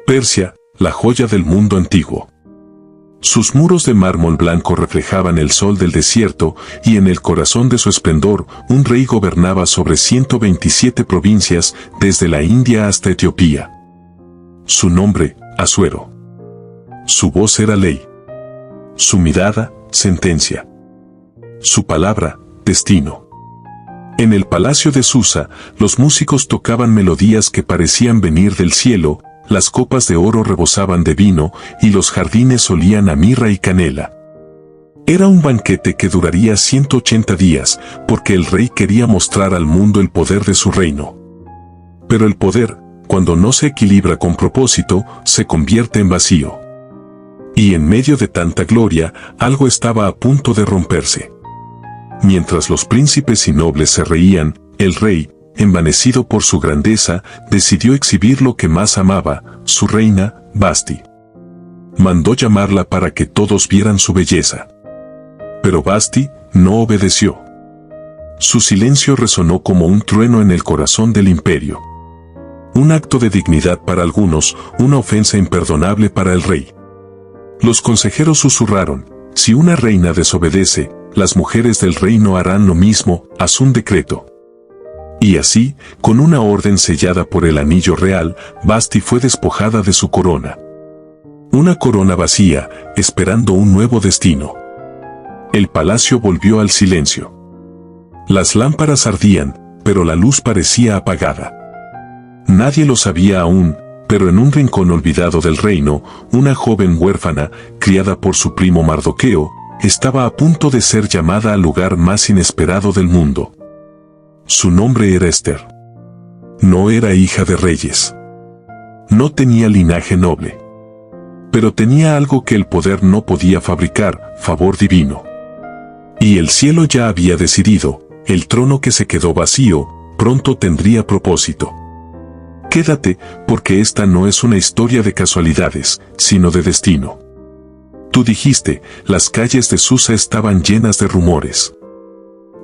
Persia, la joya del mundo antiguo. Sus muros de mármol blanco reflejaban el sol del desierto, y en el corazón de su esplendor, un rey gobernaba sobre 127 provincias, desde la India hasta Etiopía. Su nombre, Asuero. Su voz era ley. Su mirada, sentencia. Su palabra, destino. En el palacio de Susa, los músicos tocaban melodías que parecían venir del cielo, las copas de oro rebosaban de vino, y los jardines olían a mirra y canela. Era un banquete que duraría 180 días, porque el rey quería mostrar al mundo el poder de su reino. Pero el poder, cuando no se equilibra con propósito, se convierte en vacío. Y en medio de tanta gloria, algo estaba a punto de romperse. Mientras los príncipes y nobles se reían, el rey, envanecido por su grandeza, decidió exhibir lo que más amaba, su reina, Basti. Mandó llamarla para que todos vieran su belleza. Pero Basti no obedeció. Su silencio resonó como un trueno en el corazón del imperio. Un acto de dignidad para algunos, una ofensa imperdonable para el rey. Los consejeros susurraron: si una reina desobedece, las mujeres del reino harán lo mismo, haz un decreto. Y así, con una orden sellada por el anillo real, Basti fue despojada de su corona. Una corona vacía, esperando un nuevo destino. El palacio volvió al silencio. Las lámparas ardían, pero la luz parecía apagada. Nadie lo sabía aún, pero en un rincón olvidado del reino, una joven huérfana, criada por su primo Mardoqueo, estaba a punto de ser llamada al lugar más inesperado del mundo. Su nombre era Esther. No era hija de reyes. No tenía linaje noble. Pero tenía algo que el poder no podía fabricar: favor divino. Y el cielo ya había decidido: el trono que se quedó vacío, pronto tendría propósito. Quédate, porque esta no es una historia de casualidades, sino de destino. Tú dijiste, las calles de Susa estaban llenas de rumores.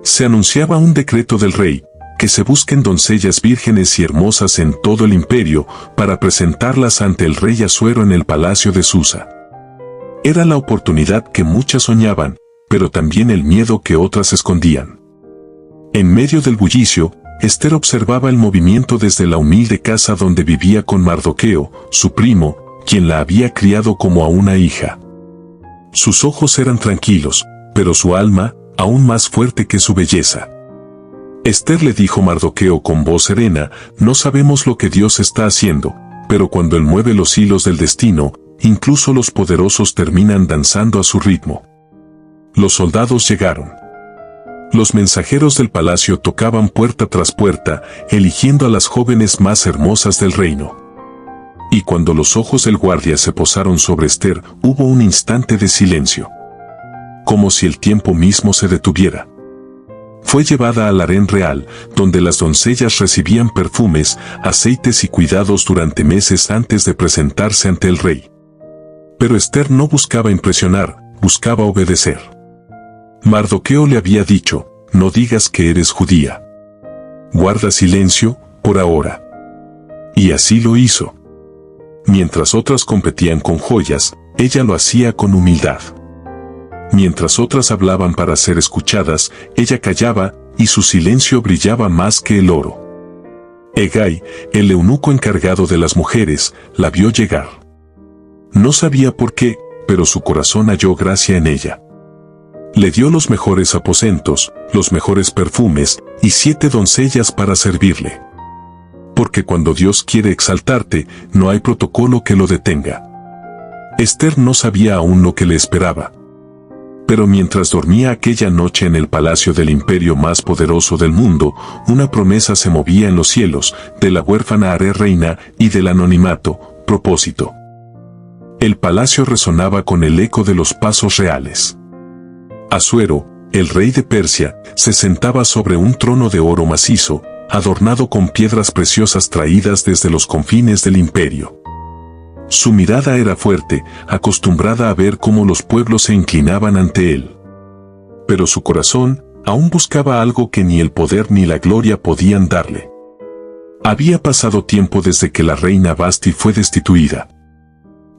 Se anunciaba un decreto del rey, que se busquen doncellas vírgenes y hermosas en todo el imperio, para presentarlas ante el rey Asuero en el palacio de Susa. Era la oportunidad que muchas soñaban, pero también el miedo que otras escondían. En medio del bullicio, Esther observaba el movimiento desde la humilde casa donde vivía con Mardoqueo, su primo, quien la había criado como a una hija. Sus ojos eran tranquilos, pero su alma, aún más fuerte que su belleza. Esther le dijo Mardoqueo con voz serena: no sabemos lo que Dios está haciendo, pero cuando Él mueve los hilos del destino, incluso los poderosos terminan danzando a su ritmo. Los soldados llegaron. Los mensajeros del palacio tocaban puerta tras puerta, eligiendo a las jóvenes más hermosas del reino. Y cuando los ojos del guardia se posaron sobre Esther, hubo un instante de silencio. Como si el tiempo mismo se detuviera. Fue llevada al harén real, donde las doncellas recibían perfumes, aceites y cuidados durante meses antes de presentarse ante el rey. Pero Esther no buscaba impresionar, buscaba obedecer. Mardoqueo le había dicho: no digas que eres judía. Guarda silencio, por ahora. Y así lo hizo. Mientras otras competían con joyas, ella lo hacía con humildad. Mientras otras hablaban para ser escuchadas, ella callaba, y su silencio brillaba más que el oro. Hegai, el eunuco encargado de las mujeres, la vio llegar. No sabía por qué, pero su corazón halló gracia en ella. Le dio los mejores aposentos, los mejores perfumes, y 7 doncellas para servirle. Porque cuando Dios quiere exaltarte, no hay protocolo que lo detenga. Esther no sabía aún lo que le esperaba. Pero mientras dormía aquella noche en el palacio del imperio más poderoso del mundo, una promesa se movía en los cielos: de la huérfana haré reina, y del anonimato, propósito. El palacio resonaba con el eco de los pasos reales. Asuero, el rey de Persia, se sentaba sobre un trono de oro macizo, adornado con piedras preciosas traídas desde los confines del imperio. Su mirada era fuerte, acostumbrada a ver cómo los pueblos se inclinaban ante él. Pero su corazón aún buscaba algo que ni el poder ni la gloria podían darle. Había pasado tiempo desde que la reina Vasti fue destituida.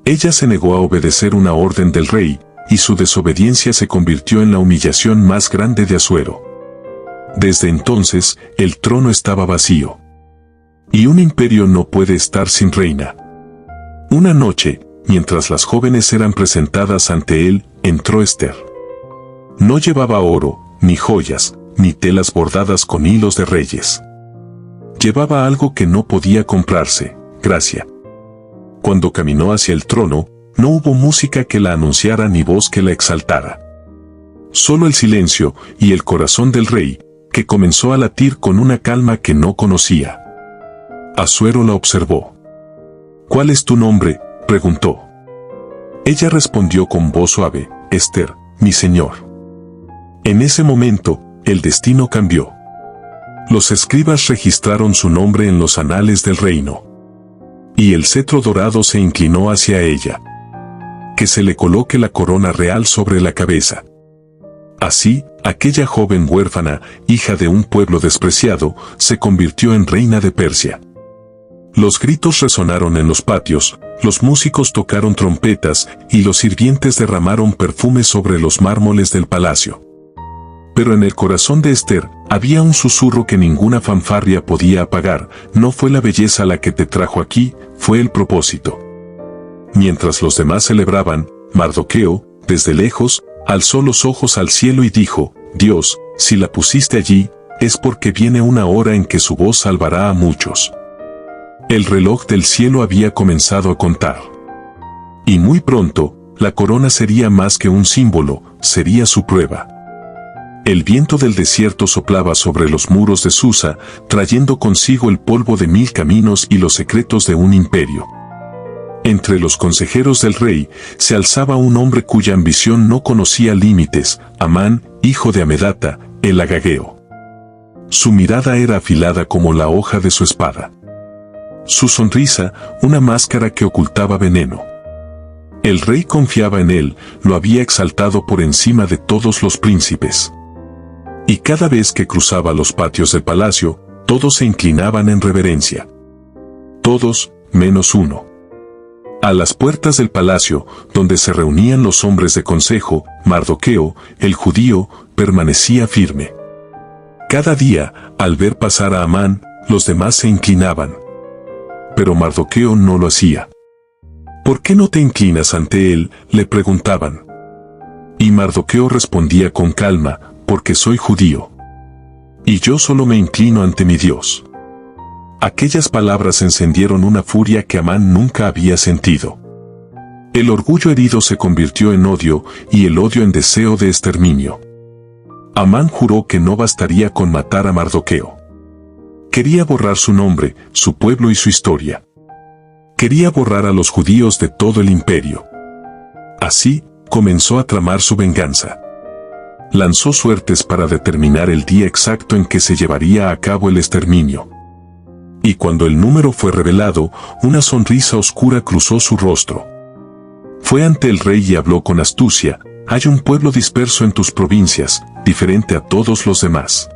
Ella se negó a obedecer una orden del rey, y su desobediencia se convirtió en la humillación más grande de Asuero. Desde entonces, el trono estaba vacío. Y un imperio no puede estar sin reina. Una noche, mientras las jóvenes eran presentadas ante él, entró Esther. No llevaba oro, ni joyas, ni telas bordadas con hilos de reyes. Llevaba algo que no podía comprarse: gracia. Cuando caminó hacia el trono, no hubo música que la anunciara ni voz que la exaltara. Solo el silencio y el corazón del rey, que comenzó a latir con una calma que no conocía. Asuero la observó. «¿Cuál es tu nombre?», preguntó. Ella respondió con voz suave: «Esther, mi señor». En ese momento, el destino cambió. Los escribas registraron su nombre en los anales del reino. Y el cetro dorado se inclinó hacia ella. Que se le coloque la corona real sobre la cabeza. Así, aquella joven huérfana, hija de un pueblo despreciado, se convirtió en reina de Persia. Los gritos resonaron en los patios, los músicos tocaron trompetas y los sirvientes derramaron perfume sobre los mármoles del palacio. Pero en el corazón de Esther había un susurro que ninguna fanfarria podía apagar: no fue la belleza la que te trajo aquí, fue el propósito. Mientras los demás celebraban, Mardoqueo, desde lejos, alzó los ojos al cielo y dijo: Dios, si la pusiste allí, es porque viene una hora en que su voz salvará a muchos. El reloj del cielo había comenzado a contar. Y muy pronto, la corona sería más que un símbolo, sería su prueba. El viento del desierto soplaba sobre los muros de Susa, trayendo consigo el polvo de 1000 caminos y los secretos de un imperio. Entre los consejeros del rey, se alzaba un hombre cuya ambición no conocía límites: Amán, hijo de Amedata, el agageo. Su mirada era afilada como la hoja de su espada. Su sonrisa, una máscara que ocultaba veneno. El rey confiaba en él, lo había exaltado por encima de todos los príncipes. Y cada vez que cruzaba los patios del palacio, todos se inclinaban en reverencia. Todos, menos uno. A las puertas del palacio, donde se reunían los hombres de consejo, Mardoqueo, el judío, permanecía firme. Cada día, al ver pasar a Amán, los demás se inclinaban. Pero Mardoqueo no lo hacía. «¿Por qué no te inclinas ante él?», le preguntaban. Y Mardoqueo respondía con calma: «Porque soy judío. Y yo solo me inclino ante mi Dios». Aquellas palabras encendieron una furia que Amán nunca había sentido. El orgullo herido se convirtió en odio, y el odio en deseo de exterminio. Amán juró que no bastaría con matar a Mardoqueo. Quería borrar su nombre, su pueblo y su historia. Quería borrar a los judíos de todo el imperio. Así, comenzó a tramar su venganza. Lanzó suertes para determinar el día exacto en que se llevaría a cabo el exterminio. Y cuando el número fue revelado, una sonrisa oscura cruzó su rostro. Fue ante el rey y habló con astucia: «Hay un pueblo disperso en tus provincias, diferente a todos los demás.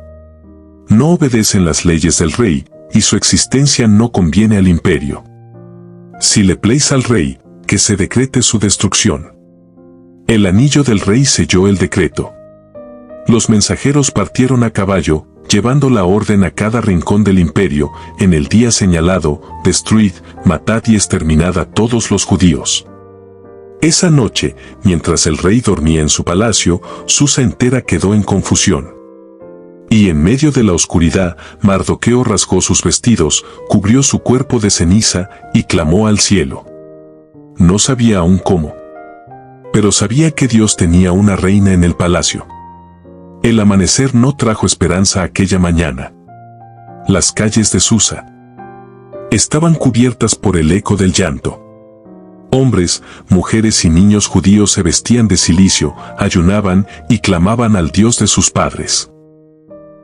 No obedecen las leyes del rey, y su existencia no conviene al imperio. Si le pleis al rey, que se decrete su destrucción». El anillo del rey selló el decreto. Los mensajeros partieron a caballo, llevando la orden a cada rincón del imperio: en el día señalado, destruid, matad y exterminad a todos los judíos. Esa noche, mientras el rey dormía en su palacio, Susa entera quedó en confusión. Y en medio de la oscuridad, Mardoqueo rasgó sus vestidos, cubrió su cuerpo de ceniza, y clamó al cielo. No sabía aún cómo. Pero sabía que Dios tenía una reina en el palacio. El amanecer no trajo esperanza aquella mañana. Las calles de Susa estaban cubiertas por el eco del llanto. Hombres, mujeres y niños judíos se vestían de cilicio, ayunaban y clamaban al Dios de sus padres.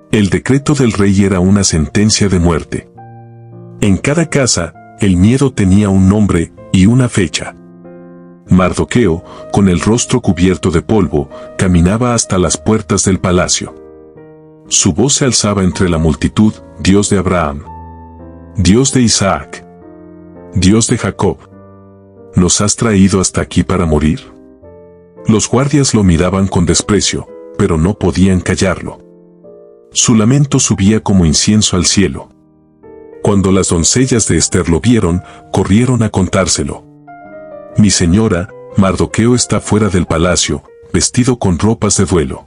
El decreto del rey era una sentencia de muerte. En cada casa, el miedo tenía un nombre y una fecha. Mardoqueo, con el rostro cubierto de polvo, caminaba hasta las puertas del palacio. Su voz se alzaba entre la multitud: «Dios de Abraham, Dios de Isaac, Dios de Jacob, ¿nos has traído hasta aquí para morir? Los guardias lo miraban con desprecio, pero no podían callarlo. Su lamento subía como incienso al cielo. Cuando las doncellas de Ester lo vieron, corrieron a contárselo. Mi señora, Mardoqueo está fuera del palacio, vestido con ropas de duelo.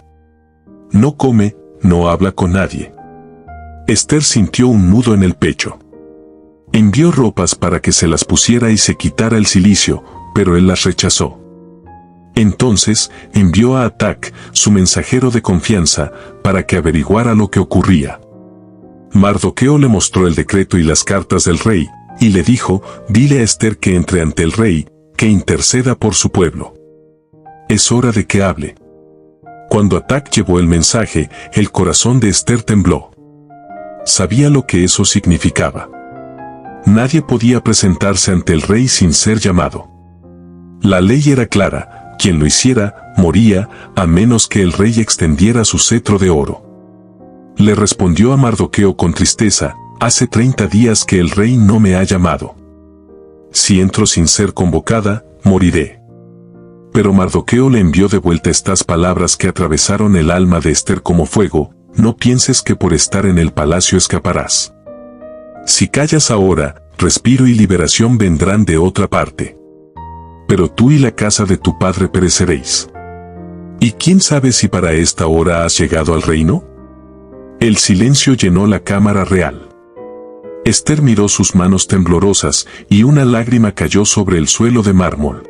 No come, no habla con nadie. Ester sintió un nudo en el pecho. Envió ropas para que se las pusiera y se quitara el cilicio, pero él las rechazó. Entonces envió a Atac, su mensajero de confianza, para que averiguara lo que ocurría. Mardoqueo le mostró el decreto y las cartas del rey, y le dijo, dile a Ester que entre ante el rey, que interceda por su pueblo. Es hora de que hable. Cuando Atac llevó el mensaje, el corazón de Ester tembló. Sabía lo que eso significaba. Nadie podía presentarse ante el rey sin ser llamado. La ley era clara, quien lo hiciera, moría, a menos que el rey extendiera su cetro de oro. Le respondió a Mardoqueo con tristeza, hace 30 días que el rey no me ha llamado. Si entro sin ser convocada, moriré. Pero Mardoqueo le envió de vuelta estas palabras que atravesaron el alma de Ester como fuego, no pienses que por estar en el palacio escaparás. Si callas ahora, respiro y liberación vendrán de otra parte. Pero tú y la casa de tu padre pereceréis. ¿Y quién sabe si para esta hora has llegado al reino? El silencio llenó la cámara real. Ester miró sus manos temblorosas y una lágrima cayó sobre el suelo de mármol.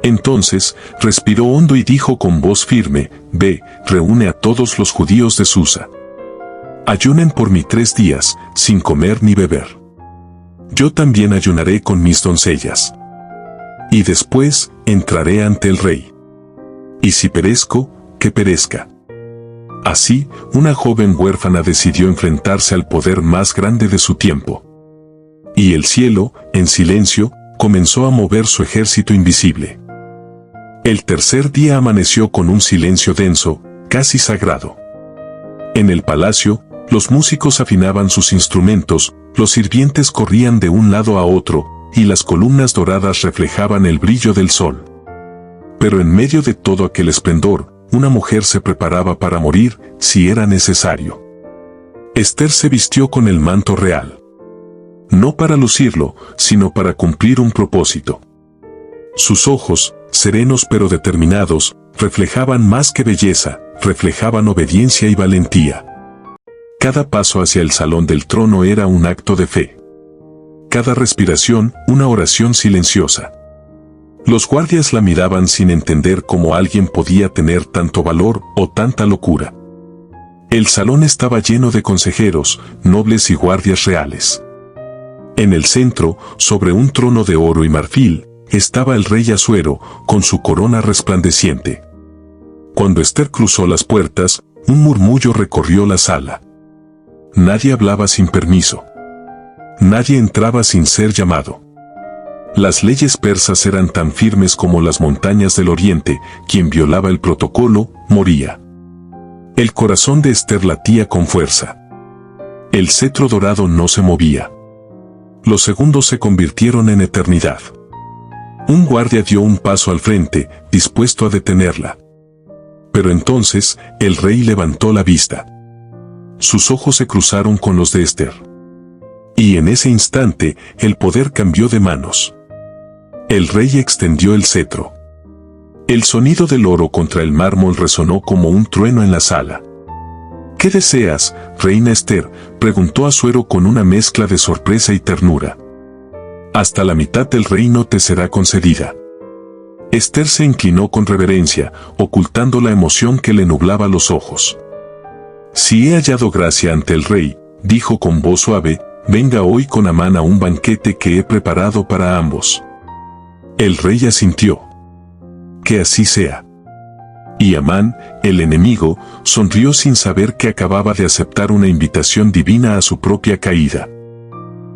Entonces, respiró hondo y dijo con voz firme, ve, reúne a todos los judíos de Susa. Ayunen por mí 3 días, sin comer ni beber. Yo también ayunaré con mis doncellas. Y después, entraré ante el rey. Y si perezco, que perezca. Así, una joven huérfana decidió enfrentarse al poder más grande de su tiempo. Y el cielo, en silencio, comenzó a mover su ejército invisible. El tercer día amaneció con un silencio denso, casi sagrado. En el palacio, los músicos afinaban sus instrumentos, los sirvientes corrían de un lado a otro, y las columnas doradas reflejaban el brillo del sol. Pero en medio de todo aquel esplendor, una mujer se preparaba para morir, si era necesario. Ester se vistió con el manto real. No para lucirlo, sino para cumplir un propósito. Sus ojos, serenos pero determinados, reflejaban más que belleza, reflejaban obediencia y valentía. Cada paso hacia el salón del trono era un acto de fe. Cada respiración, una oración silenciosa. Los guardias la miraban sin entender cómo alguien podía tener tanto valor o tanta locura. El salón estaba lleno de consejeros, nobles y guardias reales. En el centro, sobre un trono de oro y marfil, estaba el rey Asuero, con su corona resplandeciente. Cuando Ester cruzó las puertas, un murmullo recorrió la sala. Nadie hablaba sin permiso. Nadie entraba sin ser llamado. Las leyes persas eran tan firmes como las montañas del oriente, quien violaba el protocolo, moría. El corazón de Ester latía con fuerza. El cetro dorado no se movía. Los segundos se convirtieron en eternidad. Un guardia dio un paso al frente, dispuesto a detenerla. Pero entonces, el rey levantó la vista. Sus ojos se cruzaron con los de Ester. Y en ese instante, el poder cambió de manos. El rey extendió el cetro. El sonido del oro contra el mármol resonó como un trueno en la sala. ¿Qué deseas, reina Ester?, preguntó Asuero con una mezcla de sorpresa y ternura. Hasta la mitad del reino te será concedida. Ester se inclinó con reverencia, ocultando la emoción que le nublaba los ojos. Si he hallado gracia ante el rey, dijo con voz suave, venga hoy con Amán a un banquete que he preparado para ambos. El rey asintió. Que así sea. Y Amán, el enemigo, sonrió sin saber que acababa de aceptar una invitación divina a su propia caída.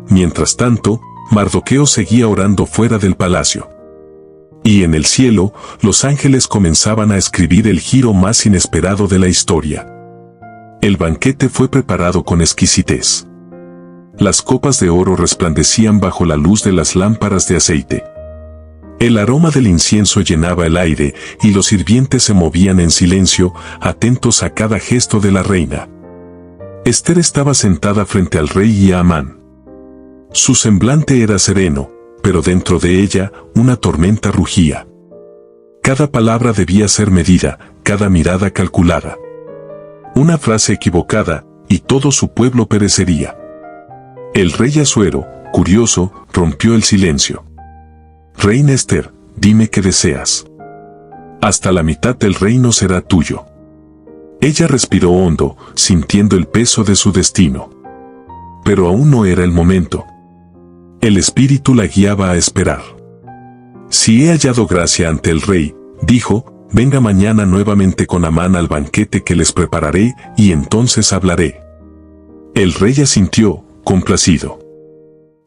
Mientras tanto, Mardoqueo seguía orando fuera del palacio. Y en el cielo, los ángeles comenzaban a escribir el giro más inesperado de la historia. El banquete fue preparado con exquisitez. Las copas de oro resplandecían bajo la luz de las lámparas de aceite. El aroma del incienso llenaba el aire y los sirvientes se movían en silencio, atentos a cada gesto de la reina. Ester estaba sentada frente al rey y a Amán. Su semblante era sereno, pero dentro de ella una tormenta rugía. Cada palabra debía ser medida, cada mirada calculada. Una frase equivocada, y todo su pueblo perecería. El rey Asuero, curioso, rompió el silencio. Reina Ester, dime qué deseas. Hasta la mitad del reino será tuyo. Ella respiró hondo, sintiendo el peso de su destino. Pero aún no era el momento. El espíritu la guiaba a esperar. Si he hallado gracia ante el rey, dijo, venga mañana nuevamente con Amán al banquete que les prepararé, y entonces hablaré. El rey asintió, complacido.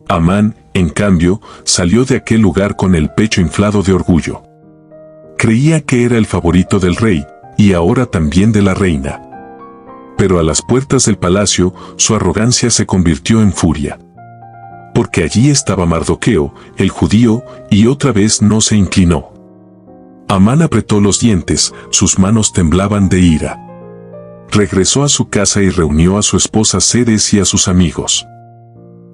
Amán, en cambio, salió de aquel lugar con el pecho inflado de orgullo. Creía que era el favorito del rey, y ahora también de la reina. Pero a las puertas del palacio, su arrogancia se convirtió en furia. Porque allí estaba Mardoqueo, el judío, y otra vez no se inclinó. Amán apretó los dientes, sus manos temblaban de ira. Regresó a su casa y reunió a su esposa Zeres y a sus amigos.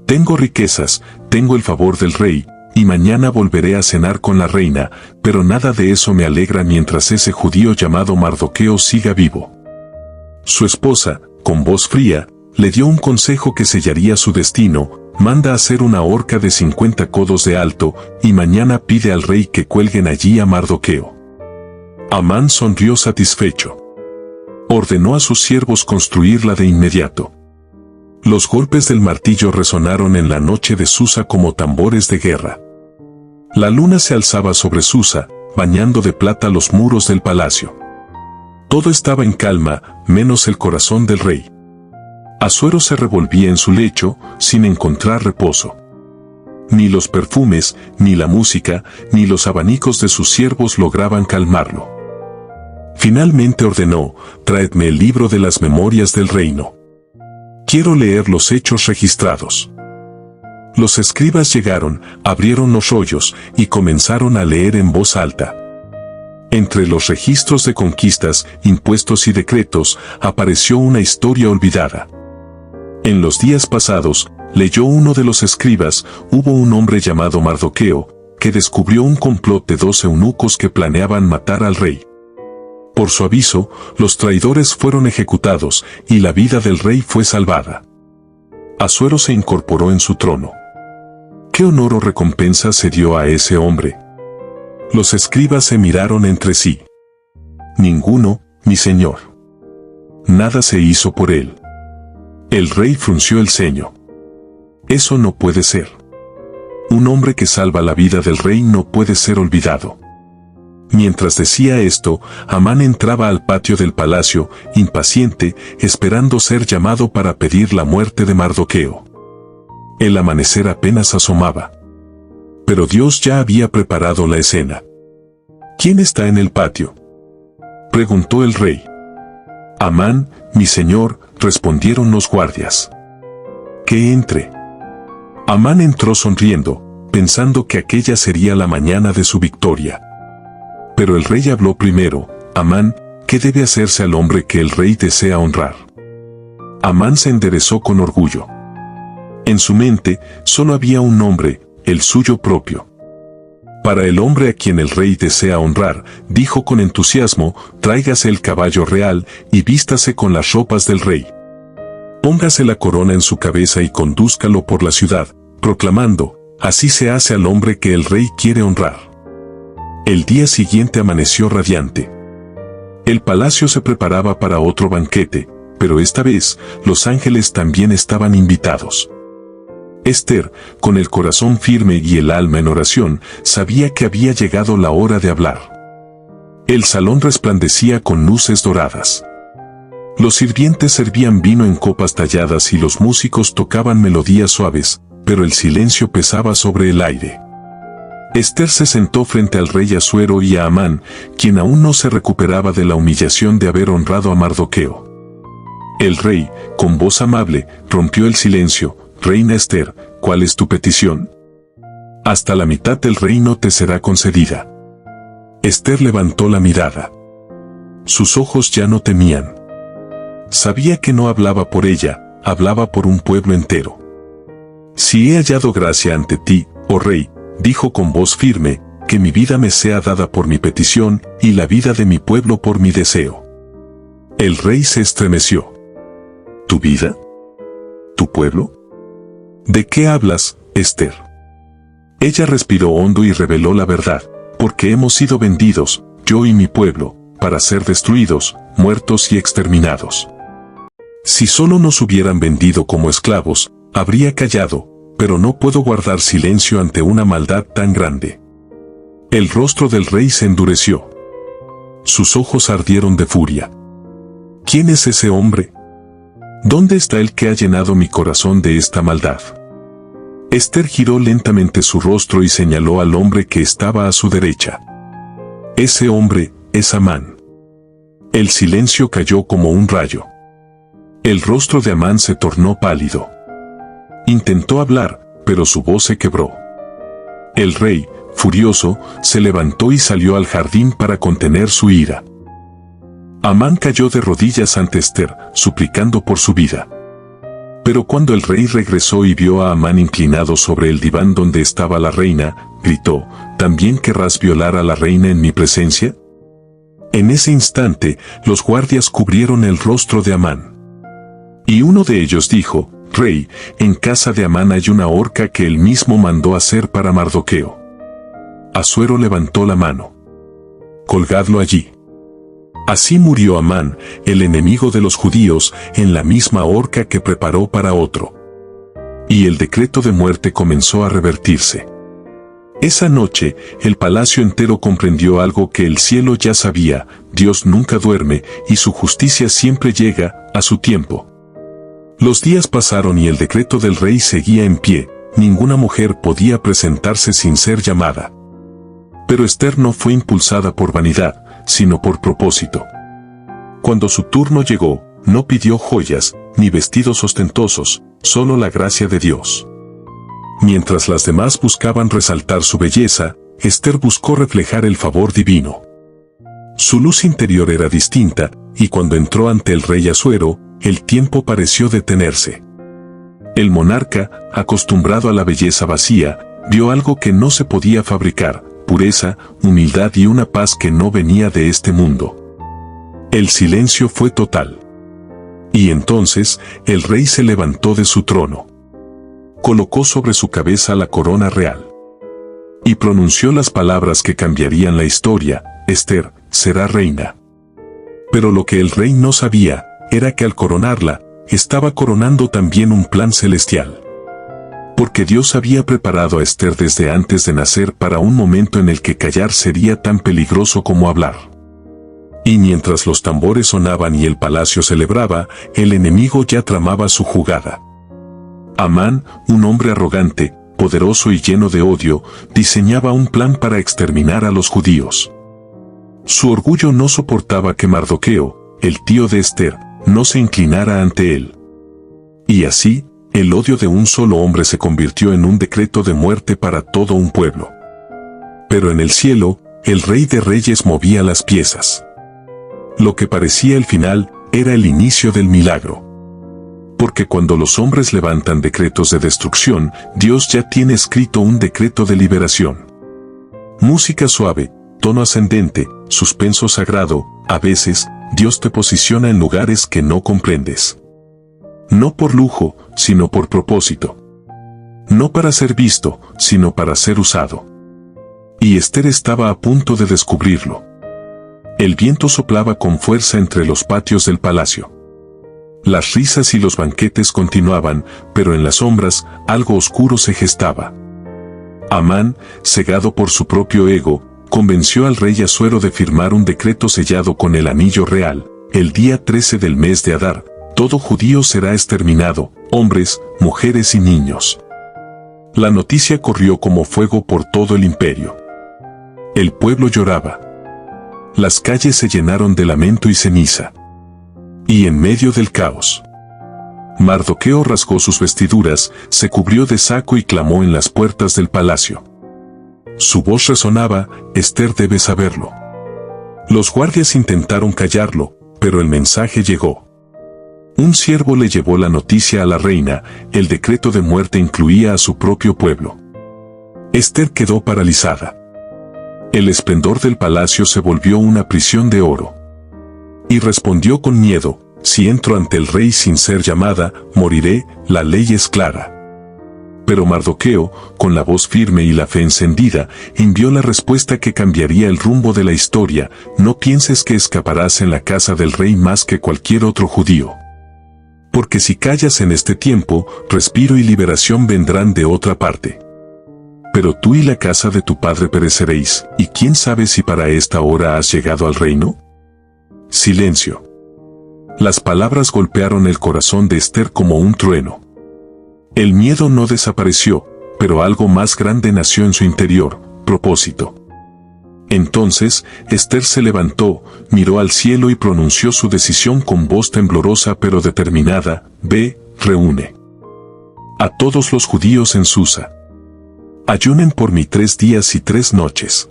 Tengo riquezas, tengo el favor del rey, y mañana volveré a cenar con la reina, pero nada de eso me alegra mientras ese judío llamado Mardoqueo siga vivo. Su esposa, con voz fría, le dio un consejo que sellaría su destino: manda hacer una horca de 50 codos de alto, y mañana pide al rey que cuelguen allí a Mardoqueo. Amán sonrió satisfecho. Ordenó a sus siervos construirla de inmediato. Los golpes del martillo resonaron en la noche de Susa como tambores de guerra. La luna se alzaba sobre Susa, bañando de plata los muros del palacio. Todo estaba en calma, menos el corazón del rey. Asuero se revolvía en su lecho, sin encontrar reposo. Ni los perfumes, ni la música, ni los abanicos de sus siervos lograban calmarlo. Finalmente ordenó: traedme el libro de las memorias del reino. Quiero leer los hechos registrados. Los escribas llegaron, abrieron los rollos y comenzaron a leer en voz alta. Entre los registros de conquistas, impuestos y decretos, apareció una historia olvidada. En los días pasados, leyó uno de los escribas, hubo un hombre llamado Mardoqueo, que descubrió un complot de 2 eunucos que planeaban matar al rey. Por su aviso, los traidores fueron ejecutados, y la vida del rey fue salvada. Asuero se incorporó en su trono. ¿Qué honor o recompensa se dio a ese hombre? Los escribas se miraron entre sí. Ninguno, mi señor. Nada se hizo por él. El rey frunció el ceño. Eso no puede ser. Un hombre que salva la vida del rey no puede ser olvidado. Mientras decía esto, Amán entraba al patio del palacio, impaciente, esperando ser llamado para pedir la muerte de Mardoqueo. El amanecer apenas asomaba. Pero Dios ya había preparado la escena. ¿Quién está en el patio?, preguntó el rey. Amán, mi señor, respondieron los guardias. Que entre. Amán entró sonriendo, pensando que aquella sería la mañana de su victoria. Pero el rey habló primero. Amán, ¿qué debe hacerse al hombre que el rey desea honrar? Amán se enderezó con orgullo. En su mente, solo había un nombre, el suyo propio. Para el hombre a quien el rey desea honrar, dijo con entusiasmo, tráigase el caballo real y vístase con las ropas del rey. Póngase la corona en su cabeza y condúzcalo por la ciudad, proclamando, así se hace al hombre que el rey quiere honrar. El día siguiente amaneció radiante. El palacio se preparaba para otro banquete, pero esta vez, los ángeles también estaban invitados. Ester, con el corazón firme y el alma en oración, sabía que había llegado la hora de hablar. El salón resplandecía con luces doradas. Los sirvientes servían vino en copas talladas y los músicos tocaban melodías suaves, pero el silencio pesaba sobre el aire. Ester se sentó frente al rey Asuero y a Amán, quien aún no se recuperaba de la humillación de haber honrado a Mardoqueo. El rey, con voz amable, rompió el silencio. Reina Ester, ¿cuál es tu petición? Hasta la mitad del reino te será concedida. Ester levantó la mirada. Sus ojos ya no temían. Sabía que no hablaba por ella, hablaba por un pueblo entero. Si he hallado gracia ante ti, oh rey, dijo con voz firme, que mi vida me sea dada por mi petición, y la vida de mi pueblo por mi deseo. El rey se estremeció. ¿Tu vida? ¿Tu pueblo? ¿De qué hablas, Ester? Ella respiró hondo y reveló la verdad, porque hemos sido vendidos, yo y mi pueblo, para ser destruidos, muertos y exterminados. Si solo nos hubieran vendido como esclavos, habría callado, pero no puedo guardar silencio ante una maldad tan grande. El rostro del rey se endureció. Sus ojos ardieron de furia. ¿Quién es ese hombre? ¿Dónde está el que ha llenado mi corazón de esta maldad? Ester giró lentamente su rostro y señaló al hombre que estaba a su derecha. Ese hombre es Amán. El silencio cayó como un rayo. El rostro de Amán se tornó pálido. Intentó hablar, pero su voz se quebró. El rey, furioso, se levantó y salió al jardín para contener su ira. Amán cayó de rodillas ante Ester, suplicando por su vida. Pero cuando el rey regresó y vio a Amán inclinado sobre el diván donde estaba la reina, gritó, ¿también querrás violar a la reina en mi presencia? En ese instante, los guardias cubrieron el rostro de Amán. Y uno de ellos dijo, Rey, en casa de Amán hay una horca que él mismo mandó hacer para Mardoqueo. Asuero levantó la mano. Colgadlo allí. Así murió Amán, el enemigo de los judíos, en la misma horca que preparó para otro. Y el decreto de muerte comenzó a revertirse. Esa noche, el palacio entero comprendió algo que el cielo ya sabía: Dios nunca duerme, y su justicia siempre llega a su tiempo. Los días pasaron y el decreto del rey seguía en pie, ninguna mujer podía presentarse sin ser llamada. Pero Ester no fue impulsada por vanidad, sino por propósito. Cuando su turno llegó, no pidió joyas, ni vestidos ostentosos, solo la gracia de Dios. Mientras las demás buscaban resaltar su belleza, Ester buscó reflejar el favor divino. Su luz interior era distinta, y cuando entró ante el rey Asuero, el tiempo pareció detenerse. El monarca, acostumbrado a la belleza vacía, vio algo que no se podía fabricar: pureza, humildad y una paz que no venía de este mundo. El silencio fue total. Y entonces, el rey se levantó de su trono. Colocó sobre su cabeza la corona real. Y pronunció las palabras que cambiarían la historia: Ester será reina. Pero lo que el rey no sabía, era que al coronarla, estaba coronando también un plan celestial. Porque Dios había preparado a Ester desde antes de nacer para un momento en el que callar sería tan peligroso como hablar. Y mientras los tambores sonaban y el palacio celebraba, el enemigo ya tramaba su jugada. Amán, un hombre arrogante, poderoso y lleno de odio, diseñaba un plan para exterminar a los judíos. Su orgullo no soportaba que Mardoqueo, el tío de Ester, no se inclinara ante él. Y así, el odio de un solo hombre se convirtió en un decreto de muerte para todo un pueblo. Pero en el cielo, el Rey de Reyes movía las piezas. Lo que parecía el final, era el inicio del milagro. Porque cuando los hombres levantan decretos de destrucción, Dios ya tiene escrito un decreto de liberación. Música suave, tono ascendente, suspenso sagrado, a veces, Dios te posiciona en lugares que no comprendes. No por lujo, sino por propósito. No para ser visto, sino para ser usado. Y Ester estaba a punto de descubrirlo. El viento soplaba con fuerza entre los patios del palacio. Las risas y los banquetes continuaban, pero en las sombras, algo oscuro se gestaba. Amán, cegado por su propio ego, convenció al rey Asuero de firmar un decreto sellado con el anillo real: el día 13 del mes de Adar, todo judío será exterminado, hombres, mujeres y niños. La noticia corrió como fuego por todo el imperio. El pueblo lloraba. Las calles se llenaron de lamento y ceniza. Y en medio del caos, Mardoqueo rasgó sus vestiduras, se cubrió de saco y clamó en las puertas del palacio. Su voz resonaba: Ester debe saberlo. Los guardias intentaron callarlo, pero el mensaje llegó. Un siervo le llevó la noticia a la reina: el decreto de muerte incluía a su propio pueblo. Ester quedó paralizada. El esplendor del palacio se volvió una prisión de oro. Y respondió con miedo: si entro ante el rey sin ser llamada, moriré, la ley es clara. Pero Mardoqueo, con la voz firme y la fe encendida, envió la respuesta que cambiaría el rumbo de la historia: no pienses que escaparás en la casa del rey más que cualquier otro judío. Porque si callas en este tiempo, respiro y liberación vendrán de otra parte. Pero tú y la casa de tu padre pereceréis, y quién sabe si para esta hora has llegado al reino. Silencio. Las palabras golpearon el corazón de Ester como un trueno. El miedo no desapareció, pero algo más grande nació en su interior: propósito. Entonces, Ester se levantó, miró al cielo y pronunció su decisión con voz temblorosa pero determinada: ve, reúne a todos los judíos en Susa. Ayunen por mí 3 días y 3 noches.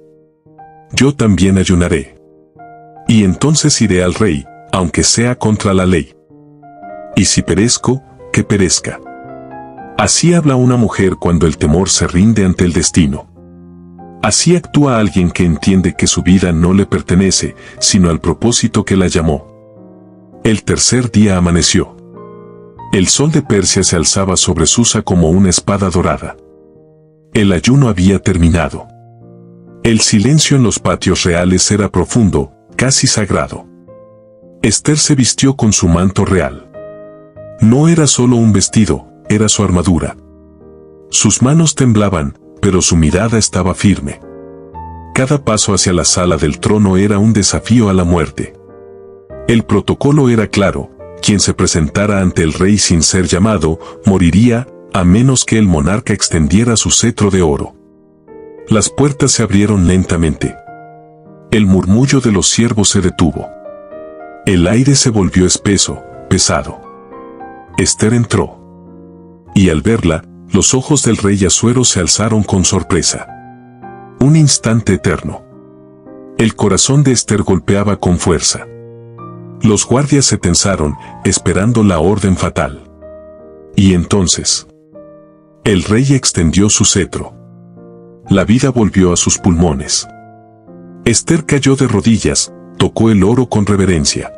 Yo también ayunaré. Y entonces iré al rey, aunque sea contra la ley. Y si perezco, que perezca. Así habla una mujer cuando el temor se rinde ante el destino. Así actúa alguien que entiende que su vida no le pertenece, sino al propósito que la llamó. El tercer día amaneció. El sol de Persia se alzaba sobre Susa como una espada dorada. El ayuno había terminado. El silencio en los patios reales era profundo, casi sagrado. Ester se vistió con su manto real. No era solo un vestido, era su armadura. Sus manos temblaban, pero su mirada estaba firme. Cada paso hacia la sala del trono era un desafío a la muerte. El protocolo era claro: quien se presentara ante el rey sin ser llamado, moriría, a menos que el monarca extendiera su cetro de oro. Las puertas se abrieron lentamente. El murmullo de los siervos se detuvo. El aire se volvió espeso, pesado. Ester entró. Y al verla, los ojos del rey Asuero se alzaron con sorpresa. Un instante eterno. El corazón de Ester golpeaba con fuerza. Los guardias se tensaron, esperando la orden fatal. Y entonces, el rey extendió su cetro. La vida volvió a sus pulmones. Ester cayó de rodillas, tocó el oro con reverencia.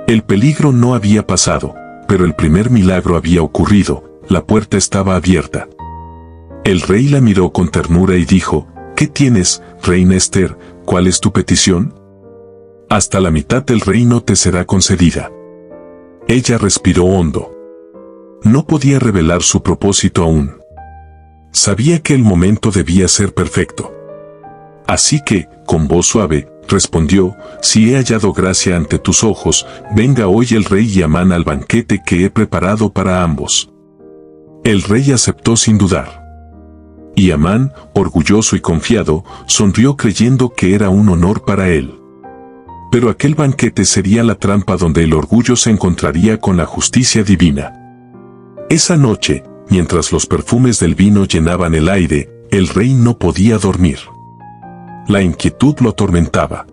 El peligro no había pasado, pero el primer milagro había ocurrido: la puerta estaba abierta. El rey la miró con ternura y dijo: ¿qué tienes, reina Ester? ¿Cuál es tu petición? Hasta la mitad del reino te será concedida. Ella respiró hondo. No podía revelar su propósito aún. Sabía que el momento debía ser perfecto. Así que, con voz suave, respondió: si he hallado gracia ante tus ojos, venga hoy el rey y Amán al banquete que he preparado para ambos. El rey aceptó sin dudar. Y Amán, orgulloso y confiado, sonrió creyendo que era un honor para él. Pero aquel banquete sería la trampa donde el orgullo se encontraría con la justicia divina. Esa noche, mientras los perfumes del vino llenaban el aire, el rey no podía dormir. La inquietud lo atormentaba.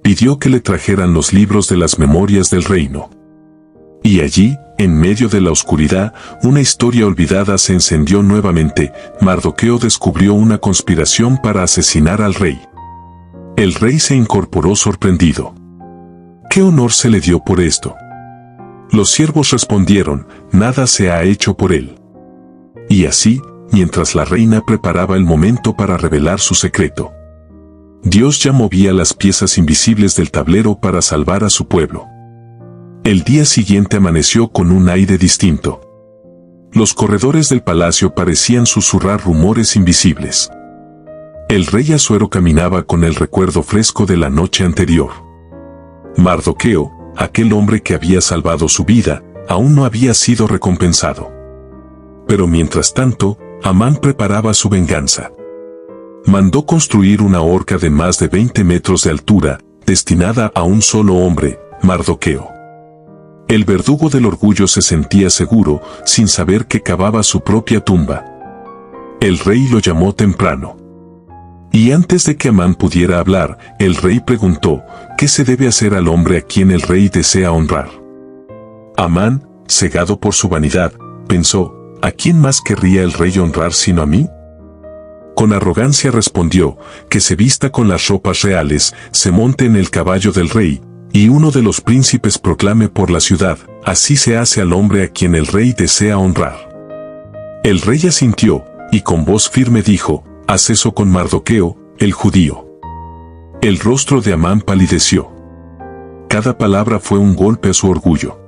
Pidió que le trajeran los libros de las memorias del reino. Y allí, en medio de la oscuridad, una historia olvidada se encendió nuevamente: Mardoqueo descubrió una conspiración para asesinar al rey. El rey se incorporó sorprendido. ¿Qué honor se le dio por esto? Los siervos respondieron: nada se ha hecho por él. Y así, mientras la reina preparaba el momento para revelar su secreto, Dios ya movía las piezas invisibles del tablero para salvar a su pueblo. El día siguiente amaneció con un aire distinto. Los corredores del palacio parecían susurrar rumores invisibles. El rey Asuero caminaba con el recuerdo fresco de la noche anterior. Mardoqueo, aquel hombre que había salvado su vida, aún no había sido recompensado. Pero mientras tanto, Amán preparaba su venganza. Mandó construir una horca de más de 20 metros de altura, destinada a un solo hombre, Mardoqueo. El verdugo del orgullo se sentía seguro, sin saber que cavaba su propia tumba. El rey lo llamó temprano. Y antes de que Amán pudiera hablar, el rey preguntó, ¿qué se debe hacer al hombre a quien el rey desea honrar? Amán, cegado por su vanidad, pensó, ¿a quién más querría el rey honrar sino a mí? Con arrogancia respondió, que se vista con las ropas reales, se monte en el caballo del rey, y uno de los príncipes proclame por la ciudad, así se hace al hombre a quien el rey desea honrar. El rey asintió, y con voz firme dijo, haz eso con Mardoqueo, el judío. El rostro de Amán palideció. Cada palabra fue un golpe a su orgullo.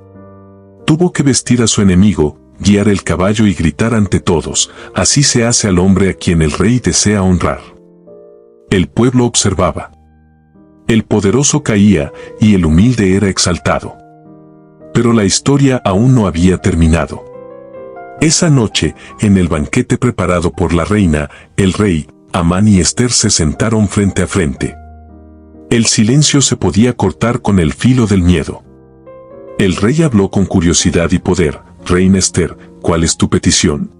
Tuvo que vestir a su enemigo, guiar el caballo y gritar ante todos, así se hace al hombre a quien el rey desea honrar. El pueblo observaba. El poderoso caía, y el humilde era exaltado. Pero la historia aún no había terminado. Esa noche, en el banquete preparado por la reina, el rey, Amán y Ester se sentaron frente a frente. El silencio se podía cortar con el filo del miedo. El rey habló con curiosidad y poder, reina Ester, ¿cuál es tu petición?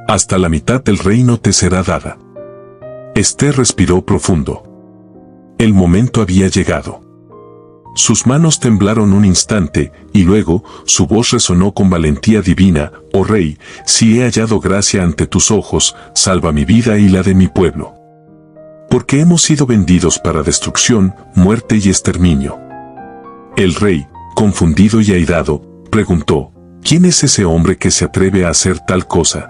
Hasta la mitad del reino te será dada. Ester respiró profundo. El momento había llegado. Sus manos temblaron un instante, y luego, su voz resonó con valentía divina, oh rey, si he hallado gracia ante tus ojos, salva mi vida y la de mi pueblo. Porque hemos sido vendidos para destrucción, muerte y exterminio. El rey, confundido y airado, preguntó, ¿quién es ese hombre que se atreve a hacer tal cosa?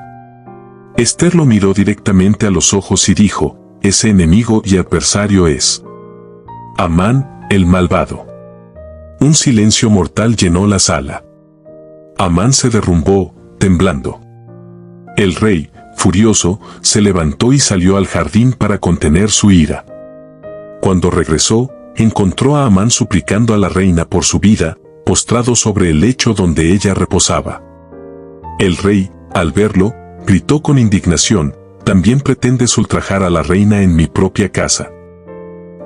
Ester lo miró directamente a los ojos y dijo, ese enemigo y adversario es Amán, el malvado. Un silencio mortal llenó la sala. Amán se derrumbó, temblando. El rey, furioso, se levantó y salió al jardín para contener su ira. Cuando regresó, encontró a Amán suplicando a la reina por su vida, postrado sobre el lecho donde ella reposaba. El rey, al verlo, gritó con indignación, también pretendes ultrajar a la reina en mi propia casa.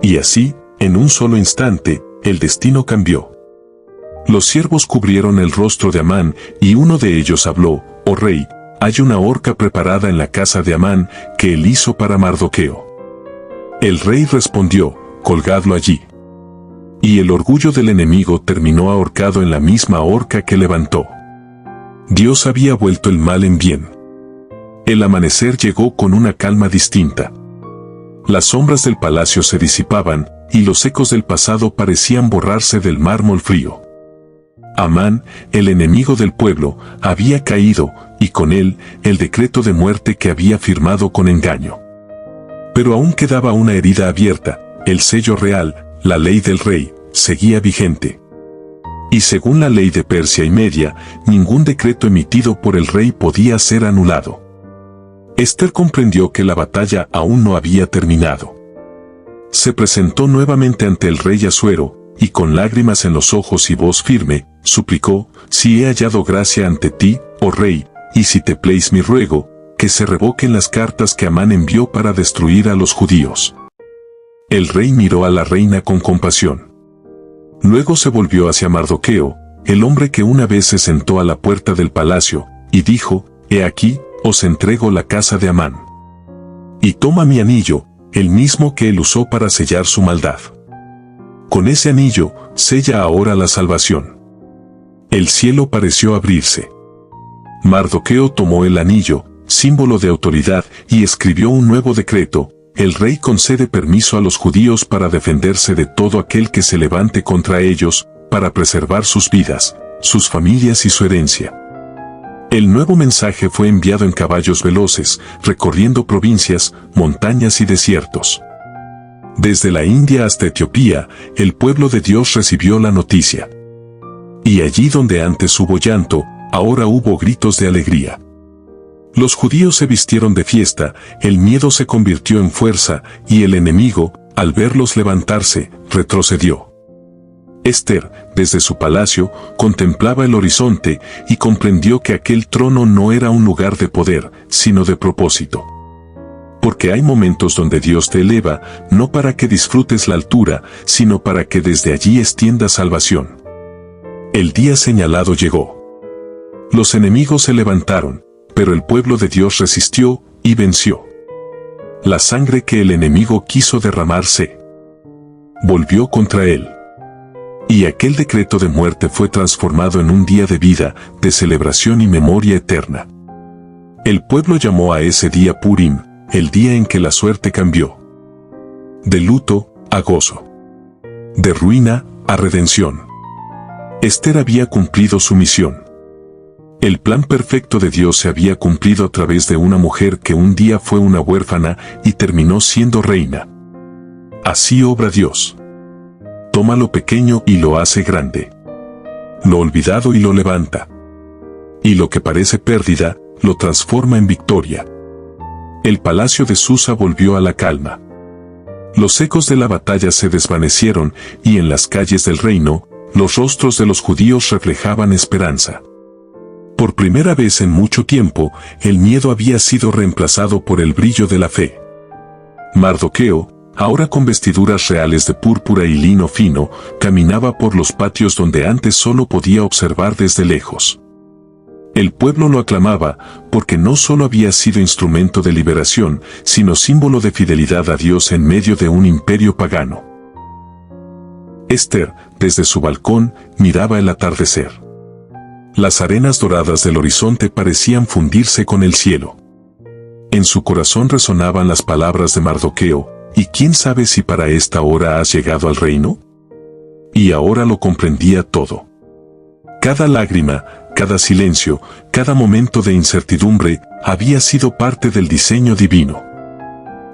Y así, en un solo instante, el destino cambió. Los siervos cubrieron el rostro de Amán, y uno de ellos habló, oh rey, hay una horca preparada en la casa de Amán, que él hizo para Mardoqueo. El rey respondió, colgadlo allí. Y el orgullo del enemigo terminó ahorcado en la misma horca que levantó. Dios había vuelto el mal en bien. El amanecer llegó con una calma distinta. Las sombras del palacio se disipaban, y los ecos del pasado parecían borrarse del mármol frío. Amán, el enemigo del pueblo, había caído, y con él, el decreto de muerte que había firmado con engaño. Pero aún quedaba una herida abierta, el sello real, la ley del rey, seguía vigente. Y según la ley de Persia y Media, ningún decreto emitido por el rey podía ser anulado. Ester comprendió que la batalla aún no había terminado. Se presentó nuevamente ante el rey Asuero, y con lágrimas en los ojos y voz firme, suplicó, si he hallado gracia ante ti, oh rey, y si te place mi ruego, que se revoquen las cartas que Amán envió para destruir a los judíos. El rey miró a la reina con compasión. Luego se volvió hacia Mardoqueo, el hombre que una vez se sentó a la puerta del palacio, y dijo, he aquí, os entrego la casa de Amán. Y toma mi anillo, el mismo que él usó para sellar su maldad. Con ese anillo, sella ahora la salvación. El cielo pareció abrirse. Mardoqueo tomó el anillo, símbolo de autoridad, y escribió un nuevo decreto. El rey concede permiso a los judíos para defenderse de todo aquel que se levante contra ellos, para preservar sus vidas, sus familias y su herencia. El nuevo mensaje fue enviado en caballos veloces, recorriendo provincias, montañas y desiertos. Desde la India hasta Etiopía, el pueblo de Dios recibió la noticia. Y allí donde antes hubo llanto, ahora hubo gritos de alegría. Los judíos se vistieron de fiesta, el miedo se convirtió en fuerza, y el enemigo, al verlos levantarse, retrocedió. Ester, desde su palacio, contemplaba el horizonte, y comprendió que aquel trono no era un lugar de poder, sino de propósito. Porque hay momentos donde Dios te eleva, no para que disfrutes la altura, sino para que desde allí extiendas salvación. El día señalado llegó. Los enemigos se levantaron, pero el pueblo de Dios resistió y venció. La sangre que el enemigo quiso derramarse volvió contra él. Y aquel decreto de muerte fue transformado en un día de vida, de celebración y memoria eterna. El pueblo llamó a ese día Purim, el día en que la suerte cambió. De luto a gozo. De ruina a redención. Esther había cumplido su misión. El plan perfecto de Dios se había cumplido a través de una mujer que un día fue una huérfana y terminó siendo reina. Así obra Dios. Toma lo pequeño y lo hace grande. Lo olvidado y lo levanta. Y lo que parece pérdida, lo transforma en victoria. El palacio de Susa volvió a la calma. Los ecos de la batalla se desvanecieron y en las calles del reino, los rostros de los judíos reflejaban esperanza. Por primera vez en mucho tiempo, el miedo había sido reemplazado por el brillo de la fe. Mardoqueo, ahora con vestiduras reales de púrpura y lino fino, caminaba por los patios donde antes solo podía observar desde lejos. El pueblo lo aclamaba, porque no solo había sido instrumento de liberación, sino símbolo de fidelidad a Dios en medio de un imperio pagano. Esther, desde su balcón, miraba el atardecer. Las arenas doradas del horizonte parecían fundirse con el cielo. En su corazón resonaban las palabras de Mardoqueo, ¿y quién sabe si para esta hora has llegado al reino? Y ahora lo comprendía todo. Cada lágrima, cada silencio, cada momento de incertidumbre, había sido parte del diseño divino.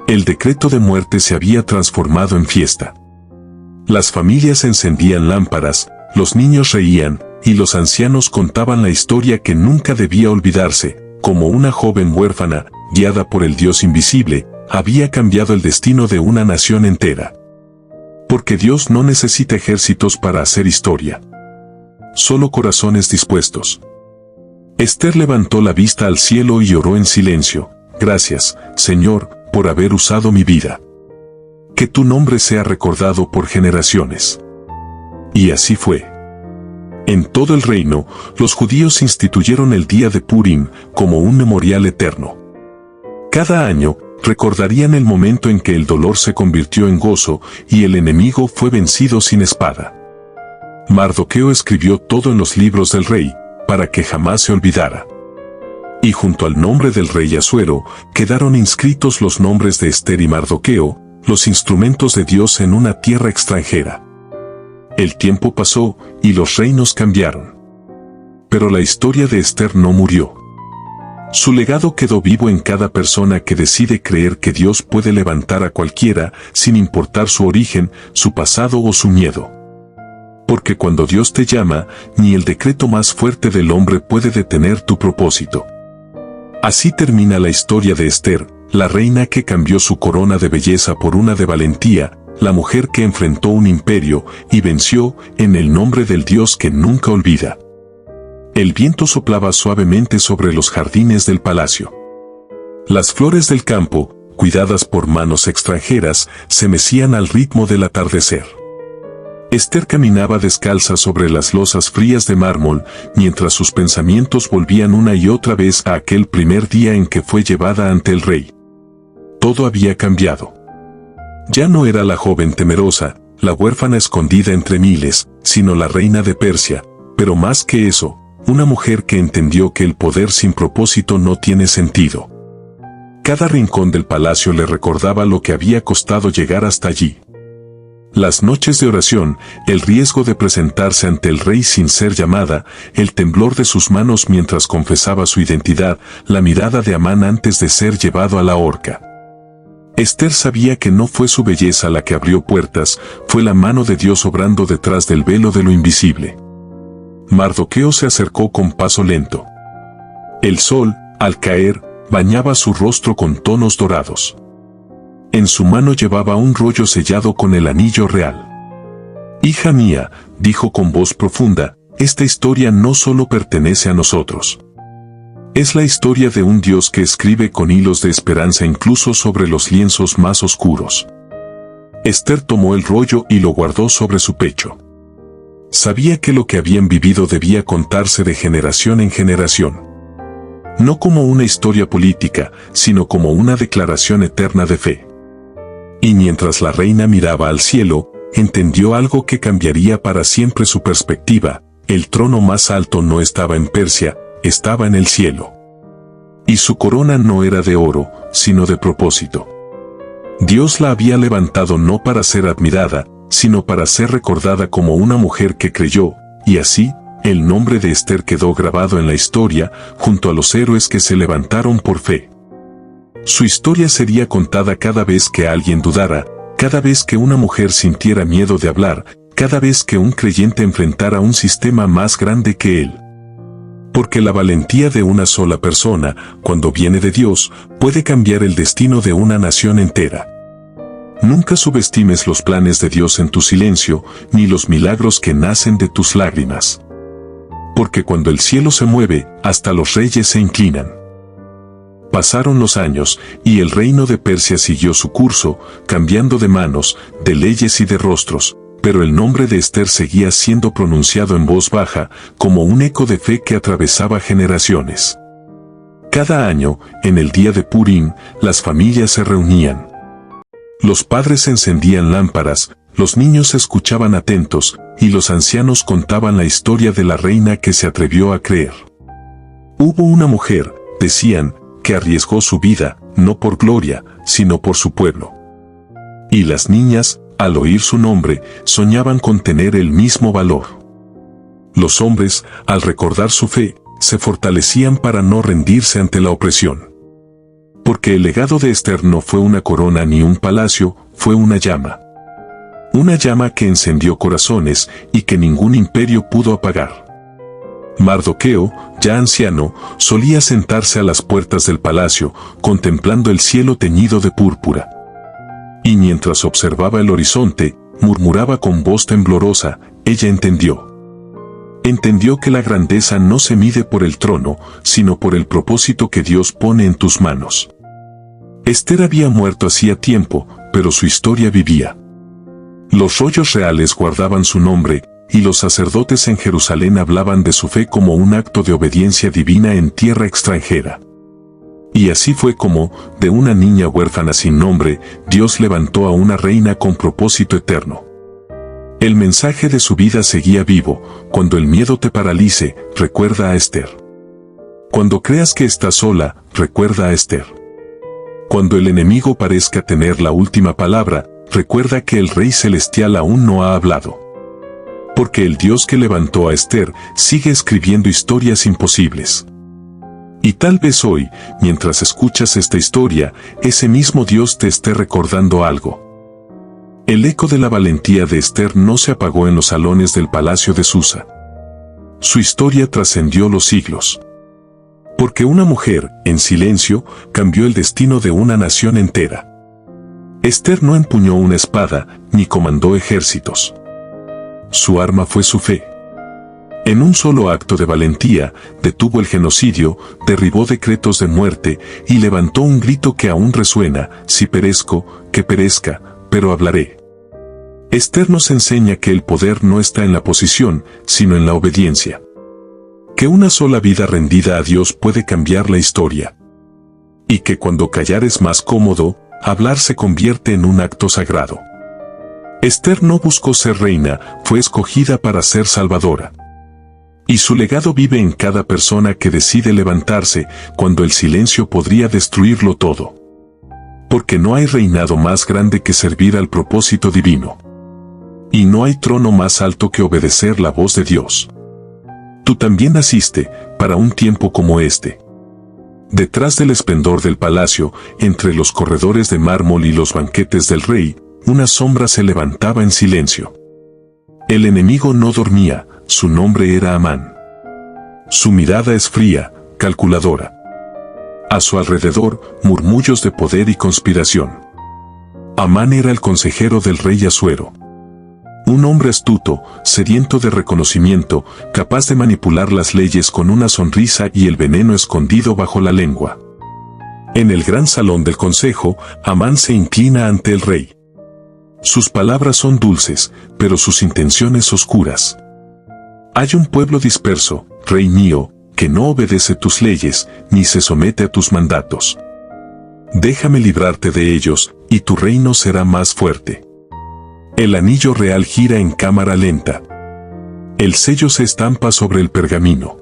El decreto de muerte se había transformado en fiesta. Las familias encendían lámparas, los niños reían, y los ancianos contaban la historia que nunca debía olvidarse, como una joven huérfana, guiada por el Dios invisible, había cambiado el destino de una nación entera. Porque Dios no necesita ejércitos para hacer historia. Solo corazones dispuestos. Esther levantó la vista al cielo y oró en silencio. Gracias, Señor, por haber usado mi vida. Que tu nombre sea recordado por generaciones. Y así fue. En todo el reino, los judíos instituyeron el día de Purim como un memorial eterno. Cada año, recordarían el momento en que el dolor se convirtió en gozo y el enemigo fue vencido sin espada. Mardoqueo escribió todo en los libros del rey, para que jamás se olvidara. Y junto al nombre del rey Asuero, quedaron inscritos los nombres de Esther y Mardoqueo, los instrumentos de Dios en una tierra extranjera. El tiempo pasó, y los reinos cambiaron. Pero la historia de Esther no murió. Su legado quedó vivo en cada persona que decide creer que Dios puede levantar a cualquiera, sin importar su origen, su pasado o su miedo. Porque cuando Dios te llama, ni el decreto más fuerte del hombre puede detener tu propósito. Así termina la historia de Esther, la reina que cambió su corona de belleza por una de valentía, la mujer que enfrentó un imperio y venció en el nombre del Dios que nunca olvida. El viento soplaba suavemente sobre los jardines del palacio. Las flores del campo, cuidadas por manos extranjeras, se mecían al ritmo del atardecer. Esther caminaba descalza sobre las losas frías de mármol, mientras sus pensamientos volvían una y otra vez a aquel primer día en que fue llevada ante el rey. Todo había cambiado. Ya no era la joven temerosa, la huérfana escondida entre miles, sino la reina de Persia, pero más que eso, una mujer que entendió que el poder sin propósito no tiene sentido. Cada rincón del palacio le recordaba lo que había costado llegar hasta allí. Las noches de oración, el riesgo de presentarse ante el rey sin ser llamada, el temblor de sus manos mientras confesaba su identidad, la mirada de Amán antes de ser llevado a la horca. Esther sabía que no fue su belleza la que abrió puertas, fue la mano de Dios obrando detrás del velo de lo invisible. Mardoqueo se acercó con paso lento. El sol, al caer, bañaba su rostro con tonos dorados. En su mano llevaba un rollo sellado con el anillo real. «Hija mía», dijo con voz profunda, «esta historia no solo pertenece a nosotros. Es la historia de un Dios que escribe con hilos de esperanza incluso sobre los lienzos más oscuros». Esther tomó el rollo y lo guardó sobre su pecho. Sabía que lo que habían vivido debía contarse de generación en generación. No como una historia política, sino como una declaración eterna de fe. Y mientras la reina miraba al cielo, entendió algo que cambiaría para siempre su perspectiva: el trono más alto no estaba en Persia, estaba en el cielo. Y su corona no era de oro, sino de propósito. Dios la había levantado no para ser admirada, sino para ser recordada como una mujer que creyó, y así, el nombre de Esther quedó grabado en la historia, junto a los héroes que se levantaron por fe. Su historia sería contada cada vez que alguien dudara, cada vez que una mujer sintiera miedo de hablar, cada vez que un creyente enfrentara un sistema más grande que él. Porque la valentía de una sola persona, cuando viene de Dios, puede cambiar el destino de una nación entera. Nunca subestimes los planes de Dios en tu silencio, ni los milagros que nacen de tus lágrimas. Porque cuando el cielo se mueve, hasta los reyes se inclinan. Pasaron los años, y el reino de Persia siguió su curso, cambiando de manos, de leyes y de rostros, pero el nombre de Esther seguía siendo pronunciado en voz baja, como un eco de fe que atravesaba generaciones. Cada año, en el día de Purim, las familias se reunían. Los padres encendían lámparas, los niños escuchaban atentos, y los ancianos contaban la historia de la reina que se atrevió a creer. Hubo una mujer, decían, que arriesgó su vida, no por gloria, sino por su pueblo. Y las niñas, al oír su nombre, soñaban con tener el mismo valor. Los hombres, al recordar su fe, se fortalecían para no rendirse ante la opresión. Porque el legado de Esther no fue una corona ni un palacio, fue una llama. Una llama que encendió corazones y que ningún imperio pudo apagar. Mardoqueo, ya anciano, solía sentarse a las puertas del palacio, contemplando el cielo teñido de púrpura. Y mientras observaba el horizonte, murmuraba con voz temblorosa: ella entendió. Entendió que la grandeza no se mide por el trono, sino por el propósito que Dios pone en tus manos. Esther había muerto hacía tiempo, pero su historia vivía. Los rollos reales guardaban su nombre, y los sacerdotes en Jerusalén hablaban de su fe como un acto de obediencia divina en tierra extranjera. Y así fue como, de una niña huérfana sin nombre, Dios levantó a una reina con propósito eterno. El mensaje de su vida seguía vivo: cuando el miedo te paralice, recuerda a Esther. Cuando creas que estás sola, recuerda a Esther. Cuando el enemigo parezca tener la última palabra, recuerda que el Rey Celestial aún no ha hablado. Porque el Dios que levantó a Esther sigue escribiendo historias imposibles. Y tal vez hoy, mientras escuchas esta historia, ese mismo Dios te esté recordando algo. El eco de la valentía de Esther no se apagó en los salones del palacio de Susa. Su historia trascendió los siglos. Porque una mujer, en silencio, cambió el destino de una nación entera. Esther no empuñó una espada, ni comandó ejércitos. Su arma fue su fe. En un solo acto de valentía, detuvo el genocidio, derribó decretos de muerte, y levantó un grito que aún resuena: si perezco, que perezca, pero hablaré. Esther nos enseña que el poder no está en la posición, sino en la obediencia. Que una sola vida rendida a Dios puede cambiar la historia. Y que cuando callar es más cómodo, hablar se convierte en un acto sagrado. Esther no buscó ser reina, fue escogida para ser salvadora. Y su legado vive en cada persona que decide levantarse, cuando el silencio podría destruirlo todo. Porque no hay reinado más grande que servir al propósito divino. Y no hay trono más alto que obedecer la voz de Dios. Tú también naciste, para un tiempo como este. Detrás del esplendor del palacio, entre los corredores de mármol y los banquetes del rey, una sombra se levantaba en silencio. El enemigo no dormía, su nombre era Amán. Su mirada es fría, calculadora. A su alrededor, murmullos de poder y conspiración. Amán era el consejero del rey Asuero. Un hombre astuto, sediento de reconocimiento, capaz de manipular las leyes con una sonrisa y el veneno escondido bajo la lengua. En el gran salón del consejo, Amán se inclina ante el rey. Sus palabras son dulces, pero sus intenciones oscuras. Hay un pueblo disperso, rey mío, que no obedece tus leyes, ni se somete a tus mandatos. Déjame librarte de ellos, y tu reino será más fuerte. El anillo real gira en cámara lenta. El sello se estampa sobre el pergamino.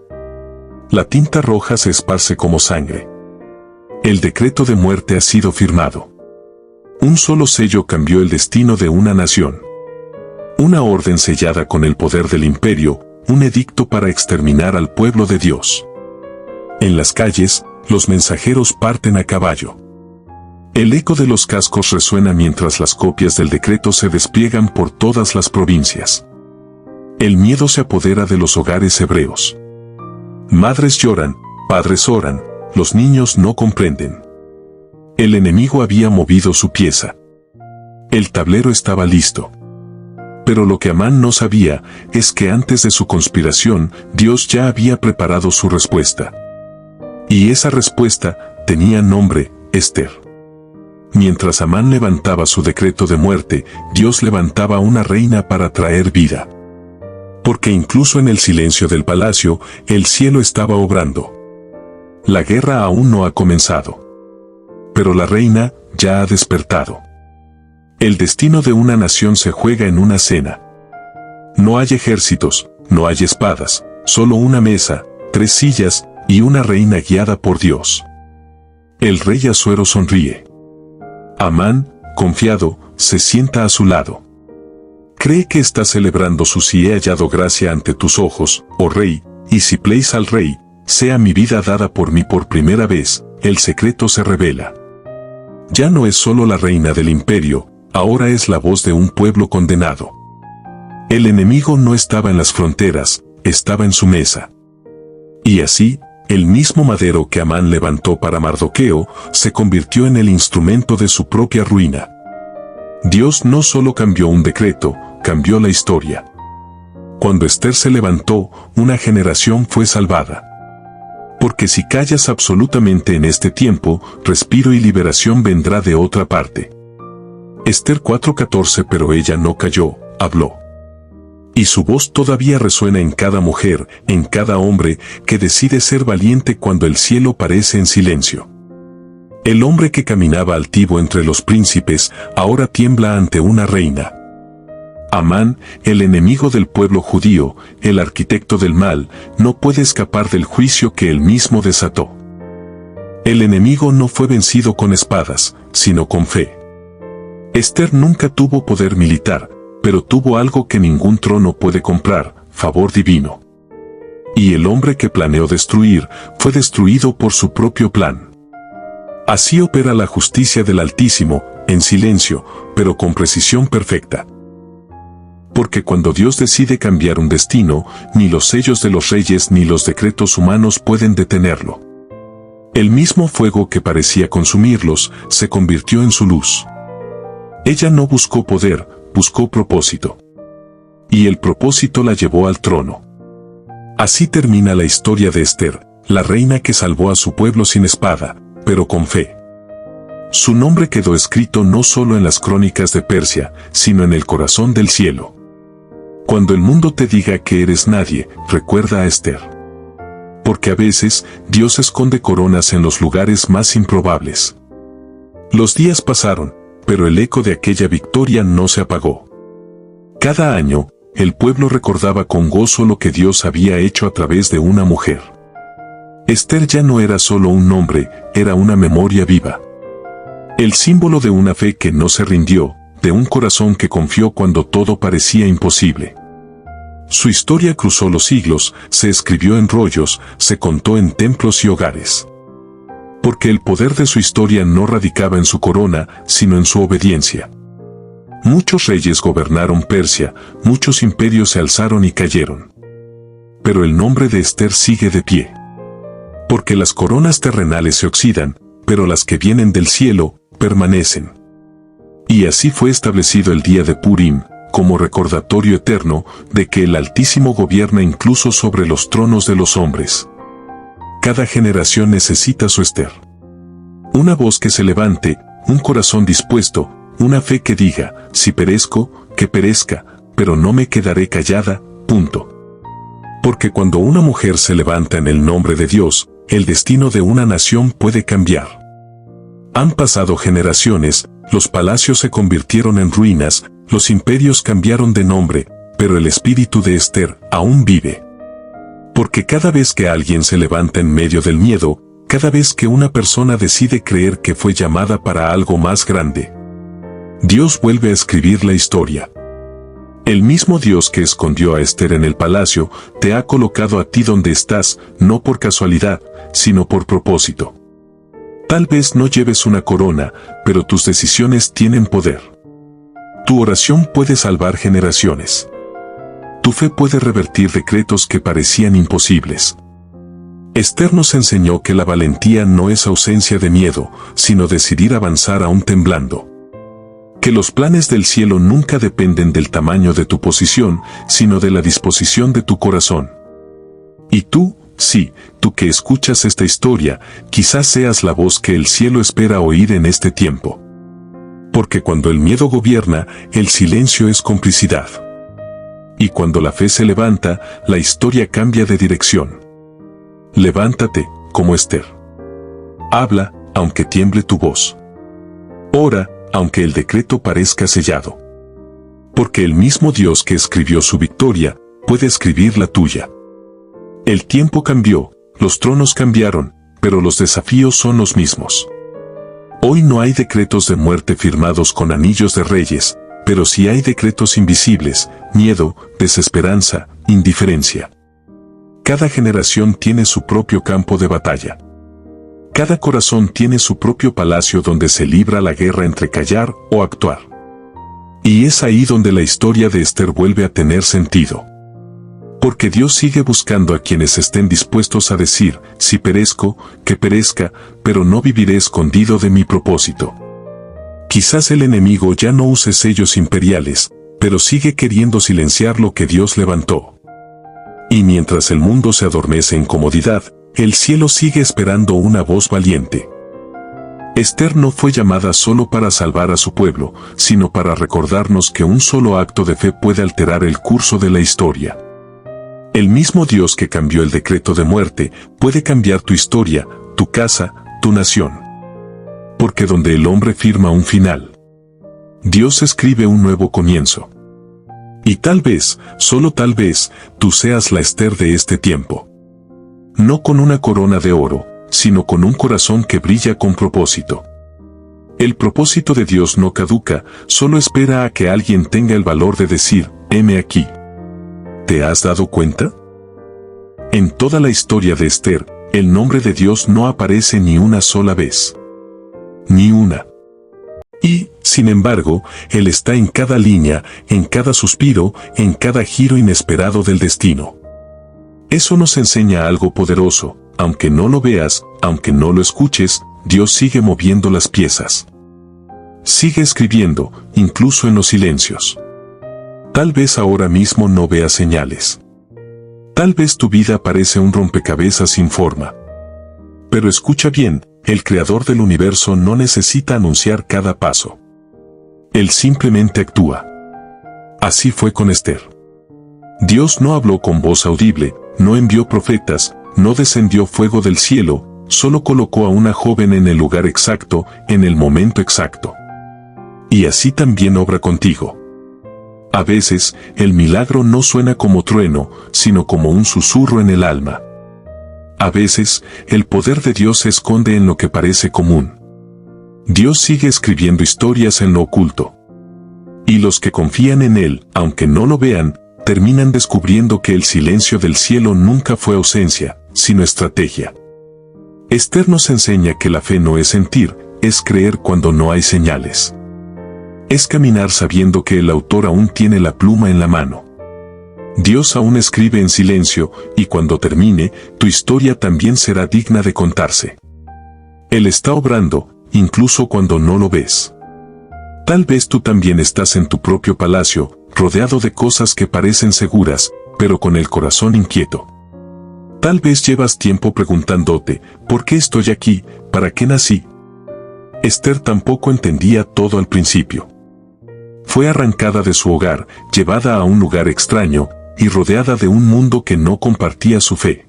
La tinta roja se esparce como sangre. El decreto de muerte ha sido firmado. Un solo sello cambió el destino de una nación. Una orden sellada con el poder del imperio, un edicto para exterminar al pueblo de Dios. En las calles, los mensajeros parten a caballo. El eco de los cascos resuena mientras las copias del decreto se despliegan por todas las provincias. El miedo se apodera de los hogares hebreos. Madres lloran, padres oran, los niños no comprenden. El enemigo había movido su pieza. El tablero estaba listo. Pero lo que Amán no sabía es que antes de su conspiración, Dios ya había preparado su respuesta. Y esa respuesta tenía nombre, Ester. Mientras Amán levantaba su decreto de muerte, Dios levantaba una reina para traer vida. Porque incluso en el silencio del palacio, el cielo estaba obrando. La guerra aún no ha comenzado. Pero la reina ya ha despertado. El destino de una nación se juega en una cena. No hay ejércitos, no hay espadas, solo una mesa, 3 sillas y una reina guiada por Dios. El rey Asuero sonríe. Amán, confiado, se sienta a su lado. Cree que está celebrando su si he hallado gracia ante tus ojos, oh rey, y si pleis al rey, sea mi vida dada por mí por primera vez, el secreto se revela. Ya no es solo la reina del imperio, ahora es la voz de un pueblo condenado. El enemigo no estaba en las fronteras, estaba en su mesa. Y así, el mismo madero que Amán levantó para Mardoqueo, se convirtió en el instrumento de su propia ruina. Dios no solo cambió un decreto, cambió la historia. Cuando Ester se levantó, una generación fue salvada. Porque si callas absolutamente en este tiempo, respiro y liberación vendrá de otra parte. Ester 4:14 Pero ella no calló, habló. Y su voz todavía resuena en cada mujer, en cada hombre, que decide ser valiente cuando el cielo parece en silencio. El hombre que caminaba altivo entre los príncipes, ahora tiembla ante una reina. Amán, el enemigo del pueblo judío, el arquitecto del mal, no puede escapar del juicio que él mismo desató. El enemigo no fue vencido con espadas, sino con fe. Ester nunca tuvo poder militar, pero tuvo algo que ningún trono puede comprar, favor divino. Y el hombre que planeó destruir, fue destruido por su propio plan. Así opera la justicia del Altísimo, en silencio, pero con precisión perfecta. Porque cuando Dios decide cambiar un destino, ni los sellos de los reyes ni los decretos humanos pueden detenerlo. El mismo fuego que parecía consumirlos, se convirtió en su luz. Ella no buscó poder, buscó propósito. Y el propósito la llevó al trono. Así termina la historia de Ester, la reina que salvó a su pueblo sin espada, pero con fe. Su nombre quedó escrito no solo en las crónicas de Persia, sino en el corazón del cielo. Cuando el mundo te diga que eres nadie, recuerda a Ester. Porque a veces, Dios esconde coronas en los lugares más improbables. Los días pasaron, pero el eco de aquella victoria no se apagó. Cada año, el pueblo recordaba con gozo lo que Dios había hecho a través de una mujer. Ester ya no era solo un nombre, era una memoria viva. El símbolo de una fe que no se rindió, de un corazón que confió cuando todo parecía imposible. Su historia cruzó los siglos, se escribió en rollos, se contó en templos y hogares. Porque el poder de su historia no radicaba en su corona, sino en su obediencia. Muchos reyes gobernaron Persia, muchos imperios se alzaron y cayeron. Pero el nombre de Ester sigue de pie. Porque las coronas terrenales se oxidan, pero las que vienen del cielo, permanecen. Y así fue establecido el día de Purim, como recordatorio eterno de que el Altísimo gobierna incluso sobre los tronos de los hombres. Cada generación necesita su Ester. Una voz que se levante, un corazón dispuesto, una fe que diga, si perezco, que perezca, pero no me quedaré callada, punto. Porque cuando una mujer se levanta en el nombre de Dios, el destino de una nación puede cambiar. Han pasado generaciones, los palacios se convirtieron en ruinas, los imperios cambiaron de nombre, pero el espíritu de Esther aún vive. Porque cada vez que alguien se levanta en medio del miedo, cada vez que una persona decide creer que fue llamada para algo más grande, Dios vuelve a escribir la historia. El mismo Dios que escondió a Esther en el palacio, te ha colocado a ti donde estás, no por casualidad, sino por propósito. Tal vez no lleves una corona, pero tus decisiones tienen poder. Tu oración puede salvar generaciones. Tu fe puede revertir decretos que parecían imposibles. Esther nos enseñó que la valentía no es ausencia de miedo, sino decidir avanzar aún temblando. Que los planes del cielo nunca dependen del tamaño de tu posición, sino de la disposición de tu corazón. Y tú, sí, tú que escuchas esta historia, quizás seas la voz que el cielo espera oír en este tiempo. Porque cuando el miedo gobierna, el silencio es complicidad. Y cuando la fe se levanta, la historia cambia de dirección. Levántate, como Esther. Habla, aunque tiemble tu voz. Ora, aunque el decreto parezca sellado. Porque el mismo Dios que escribió su victoria, puede escribir la tuya. El tiempo cambió, los tronos cambiaron, pero los desafíos son los mismos. Hoy no hay decretos de muerte firmados con anillos de reyes, pero sí hay decretos invisibles, miedo, desesperanza, indiferencia. Cada generación tiene su propio campo de batalla. Cada corazón tiene su propio palacio donde se libra la guerra entre callar o actuar. Y es ahí donde la historia de Esther vuelve a tener sentido. Porque Dios sigue buscando a quienes estén dispuestos a decir, si perezco, que perezca, pero no viviré escondido de mi propósito. Quizás el enemigo ya no use sellos imperiales, pero sigue queriendo silenciar lo que Dios levantó. Y mientras el mundo se adormece en comodidad, el cielo sigue esperando una voz valiente. Esther no fue llamada solo para salvar a su pueblo, sino para recordarnos que un solo acto de fe puede alterar el curso de la historia. El mismo Dios que cambió el decreto de muerte, puede cambiar tu historia, tu casa, tu nación. Porque donde el hombre firma un final, Dios escribe un nuevo comienzo. Y tal vez, solo tal vez, tú seas la Esther de este tiempo. No con una corona de oro, sino con un corazón que brilla con propósito. El propósito de Dios no caduca, solo espera a que alguien tenga el valor de decir, heme aquí. ¿Te has dado cuenta? En toda la historia de Esther, el nombre de Dios no aparece ni una sola vez. Ni una. Y, sin embargo, Él está en cada línea, en cada suspiro, en cada giro inesperado del destino. Eso nos enseña algo poderoso, aunque no lo veas, aunque no lo escuches, Dios sigue moviendo las piezas. Sigue escribiendo, incluso en los silencios. Tal vez ahora mismo no veas señales. Tal vez tu vida parece un rompecabezas sin forma. Pero escucha bien, el Creador del universo no necesita anunciar cada paso. Él simplemente actúa. Así fue con Esther. Dios no habló con voz audible, no envió profetas, no descendió fuego del cielo, solo colocó a una joven en el lugar exacto, en el momento exacto. Y así también obra contigo. A veces, el milagro no suena como trueno, sino como un susurro en el alma. A veces, el poder de Dios se esconde en lo que parece común. Dios sigue escribiendo historias en lo oculto. Y los que confían en Él, aunque no lo vean, terminan descubriendo que el silencio del cielo nunca fue ausencia, sino estrategia. Esther nos enseña que la fe no es sentir, es creer cuando no hay señales. Es caminar sabiendo que el autor aún tiene la pluma en la mano. Dios aún escribe en silencio, y cuando termine, tu historia también será digna de contarse. Él está obrando, incluso cuando no lo ves. Tal vez tú también estás en tu propio palacio, rodeado de cosas que parecen seguras, pero con el corazón inquieto. Tal vez llevas tiempo preguntándote, ¿por qué estoy aquí? ¿Para qué nací? Esther tampoco entendía todo al principio. Fue arrancada de su hogar, llevada a un lugar extraño, y rodeada de un mundo que no compartía su fe.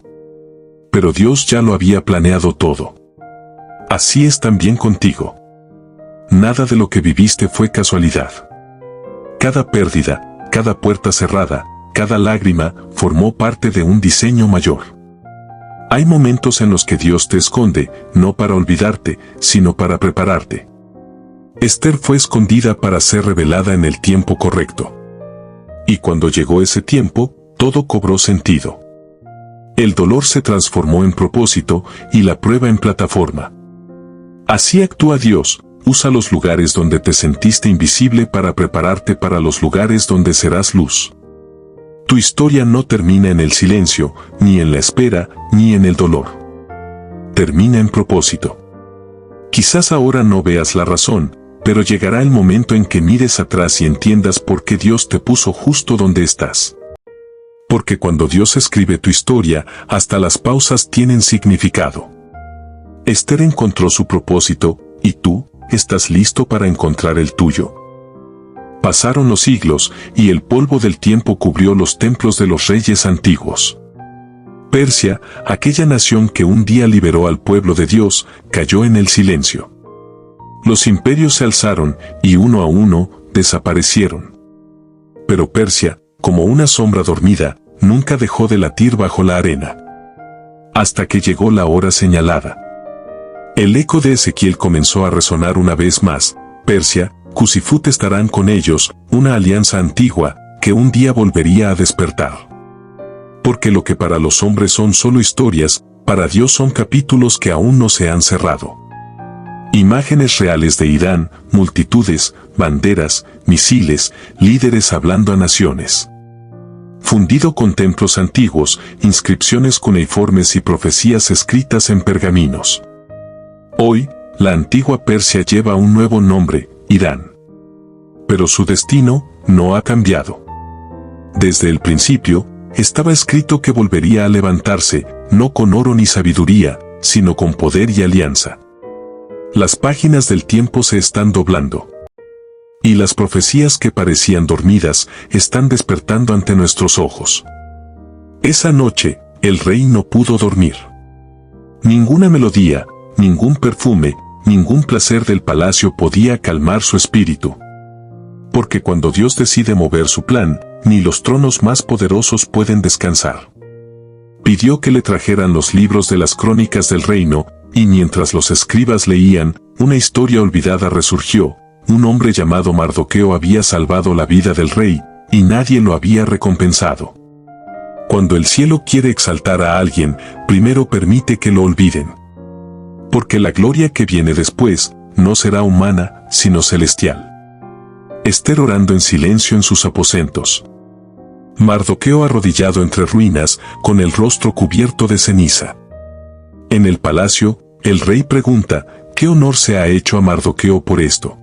Pero Dios ya lo había planeado todo. Así es también contigo. Nada de lo que viviste fue casualidad. Cada pérdida, cada puerta cerrada, cada lágrima, formó parte de un diseño mayor. Hay momentos en los que Dios te esconde, no para olvidarte, sino para prepararte. Esther fue escondida para ser revelada en el tiempo correcto. Y cuando llegó ese tiempo, todo cobró sentido. El dolor se transformó en propósito y la prueba en plataforma. Así actúa Dios, usa los lugares donde te sentiste invisible para prepararte para los lugares donde serás luz. Tu historia no termina en el silencio, ni en la espera, ni en el dolor. Termina en propósito. Quizás ahora no veas la razón, pero llegará el momento en que mires atrás y entiendas por qué Dios te puso justo donde estás. Porque cuando Dios escribe tu historia, hasta las pausas tienen significado. Esther encontró su propósito, y tú, estás listo para encontrar el tuyo. Pasaron los siglos, y el polvo del tiempo cubrió los templos de los reyes antiguos. Persia, aquella nación que un día liberó al pueblo de Dios, cayó en el silencio. Los imperios se alzaron, y uno a uno, desaparecieron. Pero Persia, como una sombra dormida, nunca dejó de latir bajo la arena. Hasta que llegó la hora señalada. El eco de Ezequiel comenzó a resonar una vez más. Persia, Cusifut estarán con ellos, una alianza antigua, que un día volvería a despertar. Porque lo que para los hombres son solo historias, para Dios son capítulos que aún no se han cerrado. Imágenes reales de Irán, multitudes, banderas, misiles, líderes hablando a naciones. Fundido con templos antiguos, inscripciones cuneiformes y profecías escritas en pergaminos. Hoy, la antigua Persia lleva un nuevo nombre, Irán. Pero su destino no ha cambiado. Desde el principio, estaba escrito que volvería a levantarse, no con oro ni sabiduría, sino con poder y alianza. Las páginas del tiempo se están doblando. Y las profecías que parecían dormidas, están despertando ante nuestros ojos. Esa noche, el rey no pudo dormir. Ninguna melodía, ningún perfume, ningún placer del palacio podía calmar su espíritu. Porque cuando Dios decide mover su plan, ni los tronos más poderosos pueden descansar. Pidió que le trajeran los libros de las crónicas del reino, y mientras los escribas leían, una historia olvidada resurgió. Un hombre llamado Mardoqueo había salvado la vida del rey, y nadie lo había recompensado. Cuando el cielo quiere exaltar a alguien, primero permite que lo olviden. Porque la gloria que viene después, no será humana, sino celestial. Esther orando en silencio en sus aposentos. Mardoqueo arrodillado entre ruinas, con el rostro cubierto de ceniza. En el palacio, el rey pregunta, ¿qué honor se ha hecho a Mardoqueo por esto?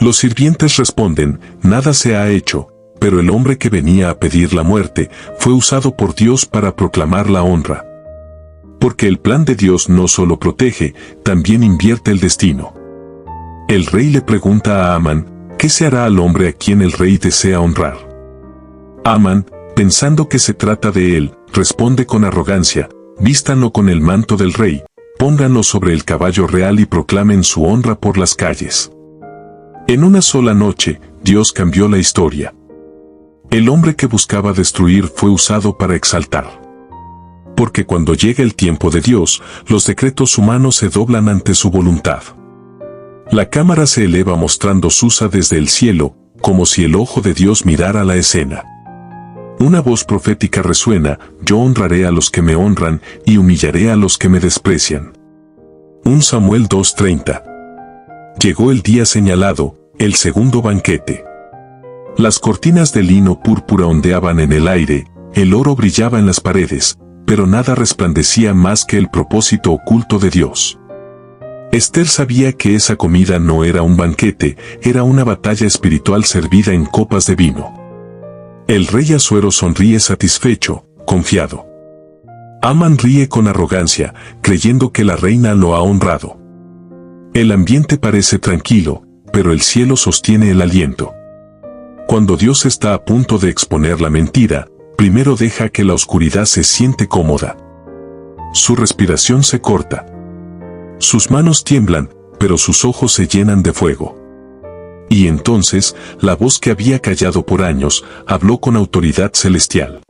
Los sirvientes responden, nada se ha hecho, pero el hombre que venía a pedir la muerte, fue usado por Dios para proclamar la honra. Porque el plan de Dios no solo protege, también invierte el destino. El rey le pregunta a Amán, ¿qué se hará al hombre a quien el rey desea honrar? Amán, pensando que se trata de él, responde con arrogancia, vístanlo con el manto del rey, pónganlo sobre el caballo real y proclamen su honra por las calles. En una sola noche, Dios cambió la historia. El hombre que buscaba destruir fue usado para exaltar. Porque cuando llega el tiempo de Dios, los decretos humanos se doblan ante su voluntad. La cámara se eleva mostrando Susa desde el cielo, como si el ojo de Dios mirara la escena. Una voz profética resuena, yo honraré a los que me honran, y humillaré a los que me desprecian. 1 Samuel 2:30. Llegó el día señalado, el segundo banquete. Las cortinas de lino púrpura ondeaban en el aire, el oro brillaba en las paredes, pero nada resplandecía más que el propósito oculto de Dios. Esther sabía que esa comida no era un banquete, era una batalla espiritual servida en copas de vino. El rey Asuero sonríe satisfecho, confiado. Amán ríe con arrogancia, creyendo que la reina lo ha honrado. El ambiente parece tranquilo, pero el cielo sostiene el aliento. Cuando Dios está a punto de exponer la mentira, primero deja que la oscuridad se siente cómoda. Su respiración se corta. Sus manos tiemblan, pero sus ojos se llenan de fuego. Y entonces, la voz que había callado por años, habló con autoridad celestial.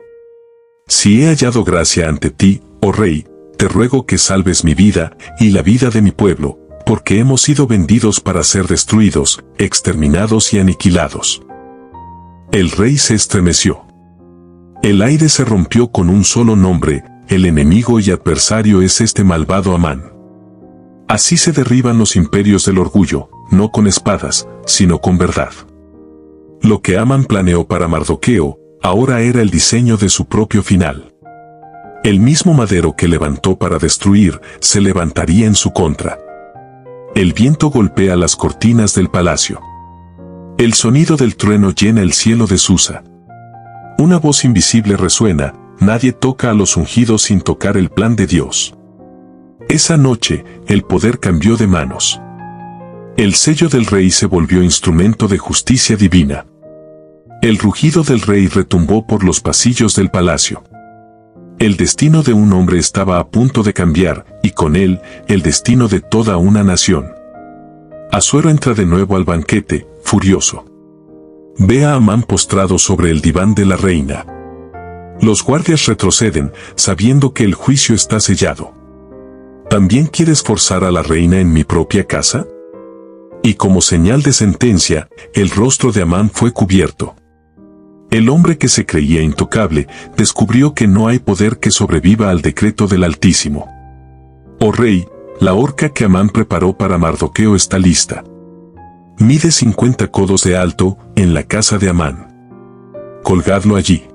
Si he hallado gracia ante ti, oh Rey, te ruego que salves mi vida y la vida de mi pueblo, porque hemos sido vendidos para ser destruidos, exterminados y aniquilados. El rey se estremeció. El aire se rompió con un solo nombre: el enemigo y adversario es este malvado Amán. Así se derriban los imperios del orgullo, no con espadas, sino con verdad. Lo que Amán planeó para Mardoqueo, ahora era el diseño de su propio final. El mismo madero que levantó para destruir, se levantaría en su contra. El viento golpea las cortinas del palacio. El sonido del trueno llena el cielo de Susa. Una voz invisible resuena: nadie toca a los ungidos sin tocar el plan de Dios. Esa noche, el poder cambió de manos. El sello del rey se volvió instrumento de justicia divina. El rugido del rey retumbó por los pasillos del palacio. El destino de un hombre estaba a punto de cambiar, y con él, el destino de toda una nación. Asuero entra de nuevo al banquete, furioso. Ve a Amán postrado sobre el diván de la reina. Los guardias retroceden, sabiendo que el juicio está sellado. ¿También quieres forzar a la reina en mi propia casa? Y como señal de sentencia, el rostro de Amán fue cubierto. El hombre que se creía intocable, descubrió que no hay poder que sobreviva al decreto del Altísimo. Oh rey, la horca que Amán preparó para Mardoqueo está lista. Mide 50 codos de alto, en la casa de Amán. Colgadlo allí.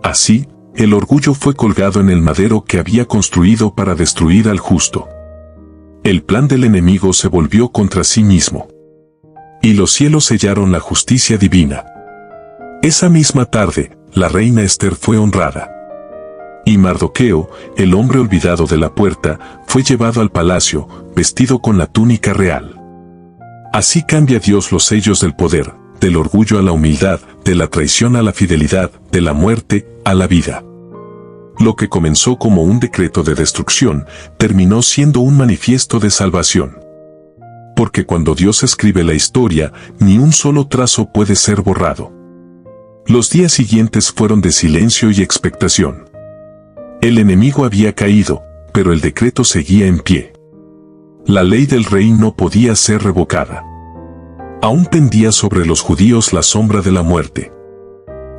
Así, el orgullo fue colgado en el madero que había construido para destruir al justo. El plan del enemigo se volvió contra sí mismo. Y los cielos sellaron la justicia divina. Esa misma tarde, la reina Esther fue honrada. Y Mardoqueo, el hombre olvidado de la puerta, fue llevado al palacio, vestido con la túnica real. Así cambia Dios los sellos del poder, del orgullo a la humildad, de la traición a la fidelidad, de la muerte a la vida. Lo que comenzó como un decreto de destrucción, terminó siendo un manifiesto de salvación. Porque cuando Dios escribe la historia, ni un solo trazo puede ser borrado. Los días siguientes fueron de silencio y expectación. El enemigo había caído, pero el decreto seguía en pie. La ley del rey no podía ser revocada. Aún pendía sobre los judíos la sombra de la muerte.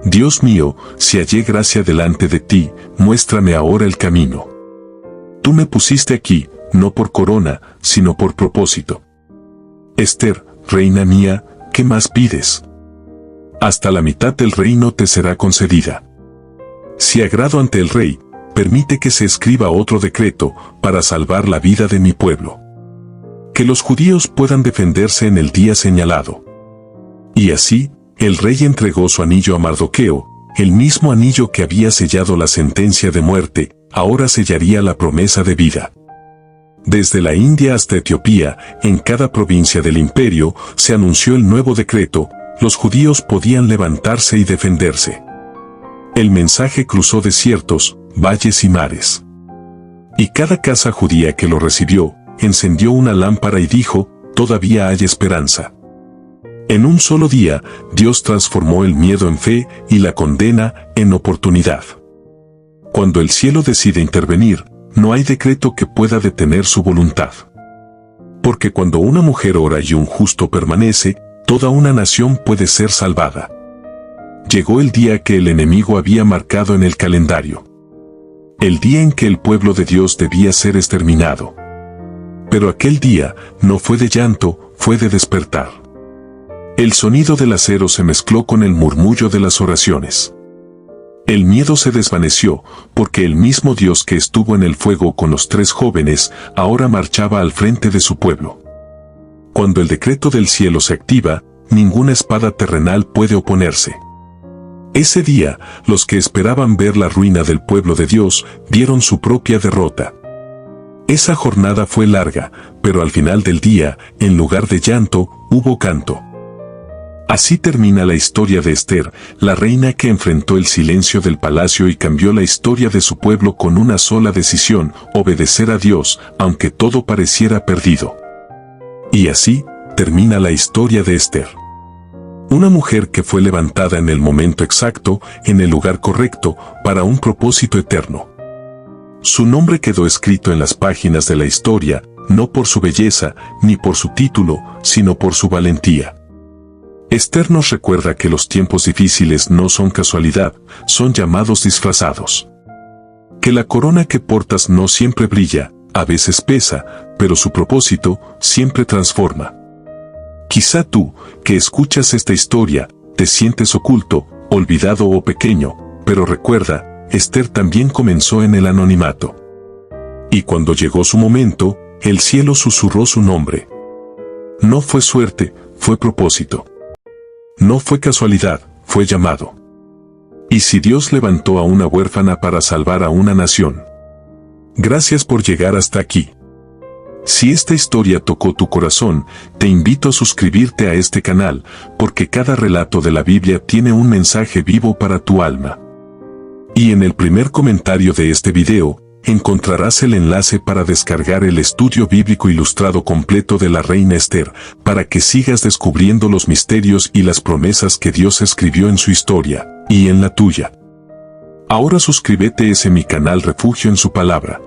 Dios mío, si hallé gracia delante de ti, muéstrame ahora el camino. Tú me pusiste aquí, no por corona, sino por propósito. Esther, reina mía, ¿qué más pides? Hasta la mitad del reino te será concedida. Si agrado ante el rey, permite que se escriba otro decreto para salvar la vida de mi pueblo. Que los judíos puedan defenderse en el día señalado. Y así, el rey entregó su anillo a Mardoqueo, el mismo anillo que había sellado la sentencia de muerte, ahora sellaría la promesa de vida. Desde la India hasta Etiopía, en cada provincia del imperio, se anunció el nuevo decreto: los judíos podían levantarse y defenderse. El mensaje cruzó desiertos, valles y mares. Y cada casa judía que lo recibió, encendió una lámpara y dijo: todavía hay esperanza. En un solo día, Dios transformó el miedo en fe y la condena en oportunidad. Cuando el cielo decide intervenir, no hay decreto que pueda detener su voluntad. Porque cuando una mujer ora y un justo permanece, toda una nación puede ser salvada. Llegó el día que el enemigo había marcado en el calendario. El día en que el pueblo de Dios debía ser exterminado. Pero aquel día no fue de llanto, fue de despertar. El sonido del acero se mezcló con el murmullo de las oraciones. El miedo se desvaneció, porque el mismo Dios que estuvo en el fuego con los 3 jóvenes, ahora marchaba al frente de su pueblo. Cuando el decreto del cielo se activa, ninguna espada terrenal puede oponerse. Ese día, los que esperaban ver la ruina del pueblo de Dios, vieron su propia derrota. Esa jornada fue larga, pero al final del día, en lugar de llanto, hubo canto. Así termina la historia de Esther, la reina que enfrentó el silencio del palacio y cambió la historia de su pueblo con una sola decisión: obedecer a Dios, aunque todo pareciera perdido. Y así termina la historia de Esther. Una mujer que fue levantada en el momento exacto, en el lugar correcto, para un propósito eterno. Su nombre quedó escrito en las páginas de la historia, no por su belleza, ni por su título, sino por su valentía. Esther nos recuerda que los tiempos difíciles no son casualidad, son llamados disfrazados. Que la corona que portas no siempre brilla, a veces pesa, pero su propósito siempre transforma. Quizá tú, que escuchas esta historia, te sientes oculto, olvidado o pequeño, pero recuerda, Esther también comenzó en el anonimato. Y cuando llegó su momento, el cielo susurró su nombre. No fue suerte, fue propósito. No fue casualidad, fue llamado. Y si Dios levantó a una huérfana para salvar a una nación. Gracias por llegar hasta aquí. Si esta historia tocó tu corazón, te invito a suscribirte a este canal, porque cada relato de la Biblia tiene un mensaje vivo para tu alma. Y en el primer comentario de este video, encontrarás el enlace para descargar el estudio bíblico ilustrado completo de la reina Esther, para que sigas descubriendo los misterios y las promesas que Dios escribió en su historia, y en la tuya. Ahora suscríbete a mi canal Refugio en su Palabra.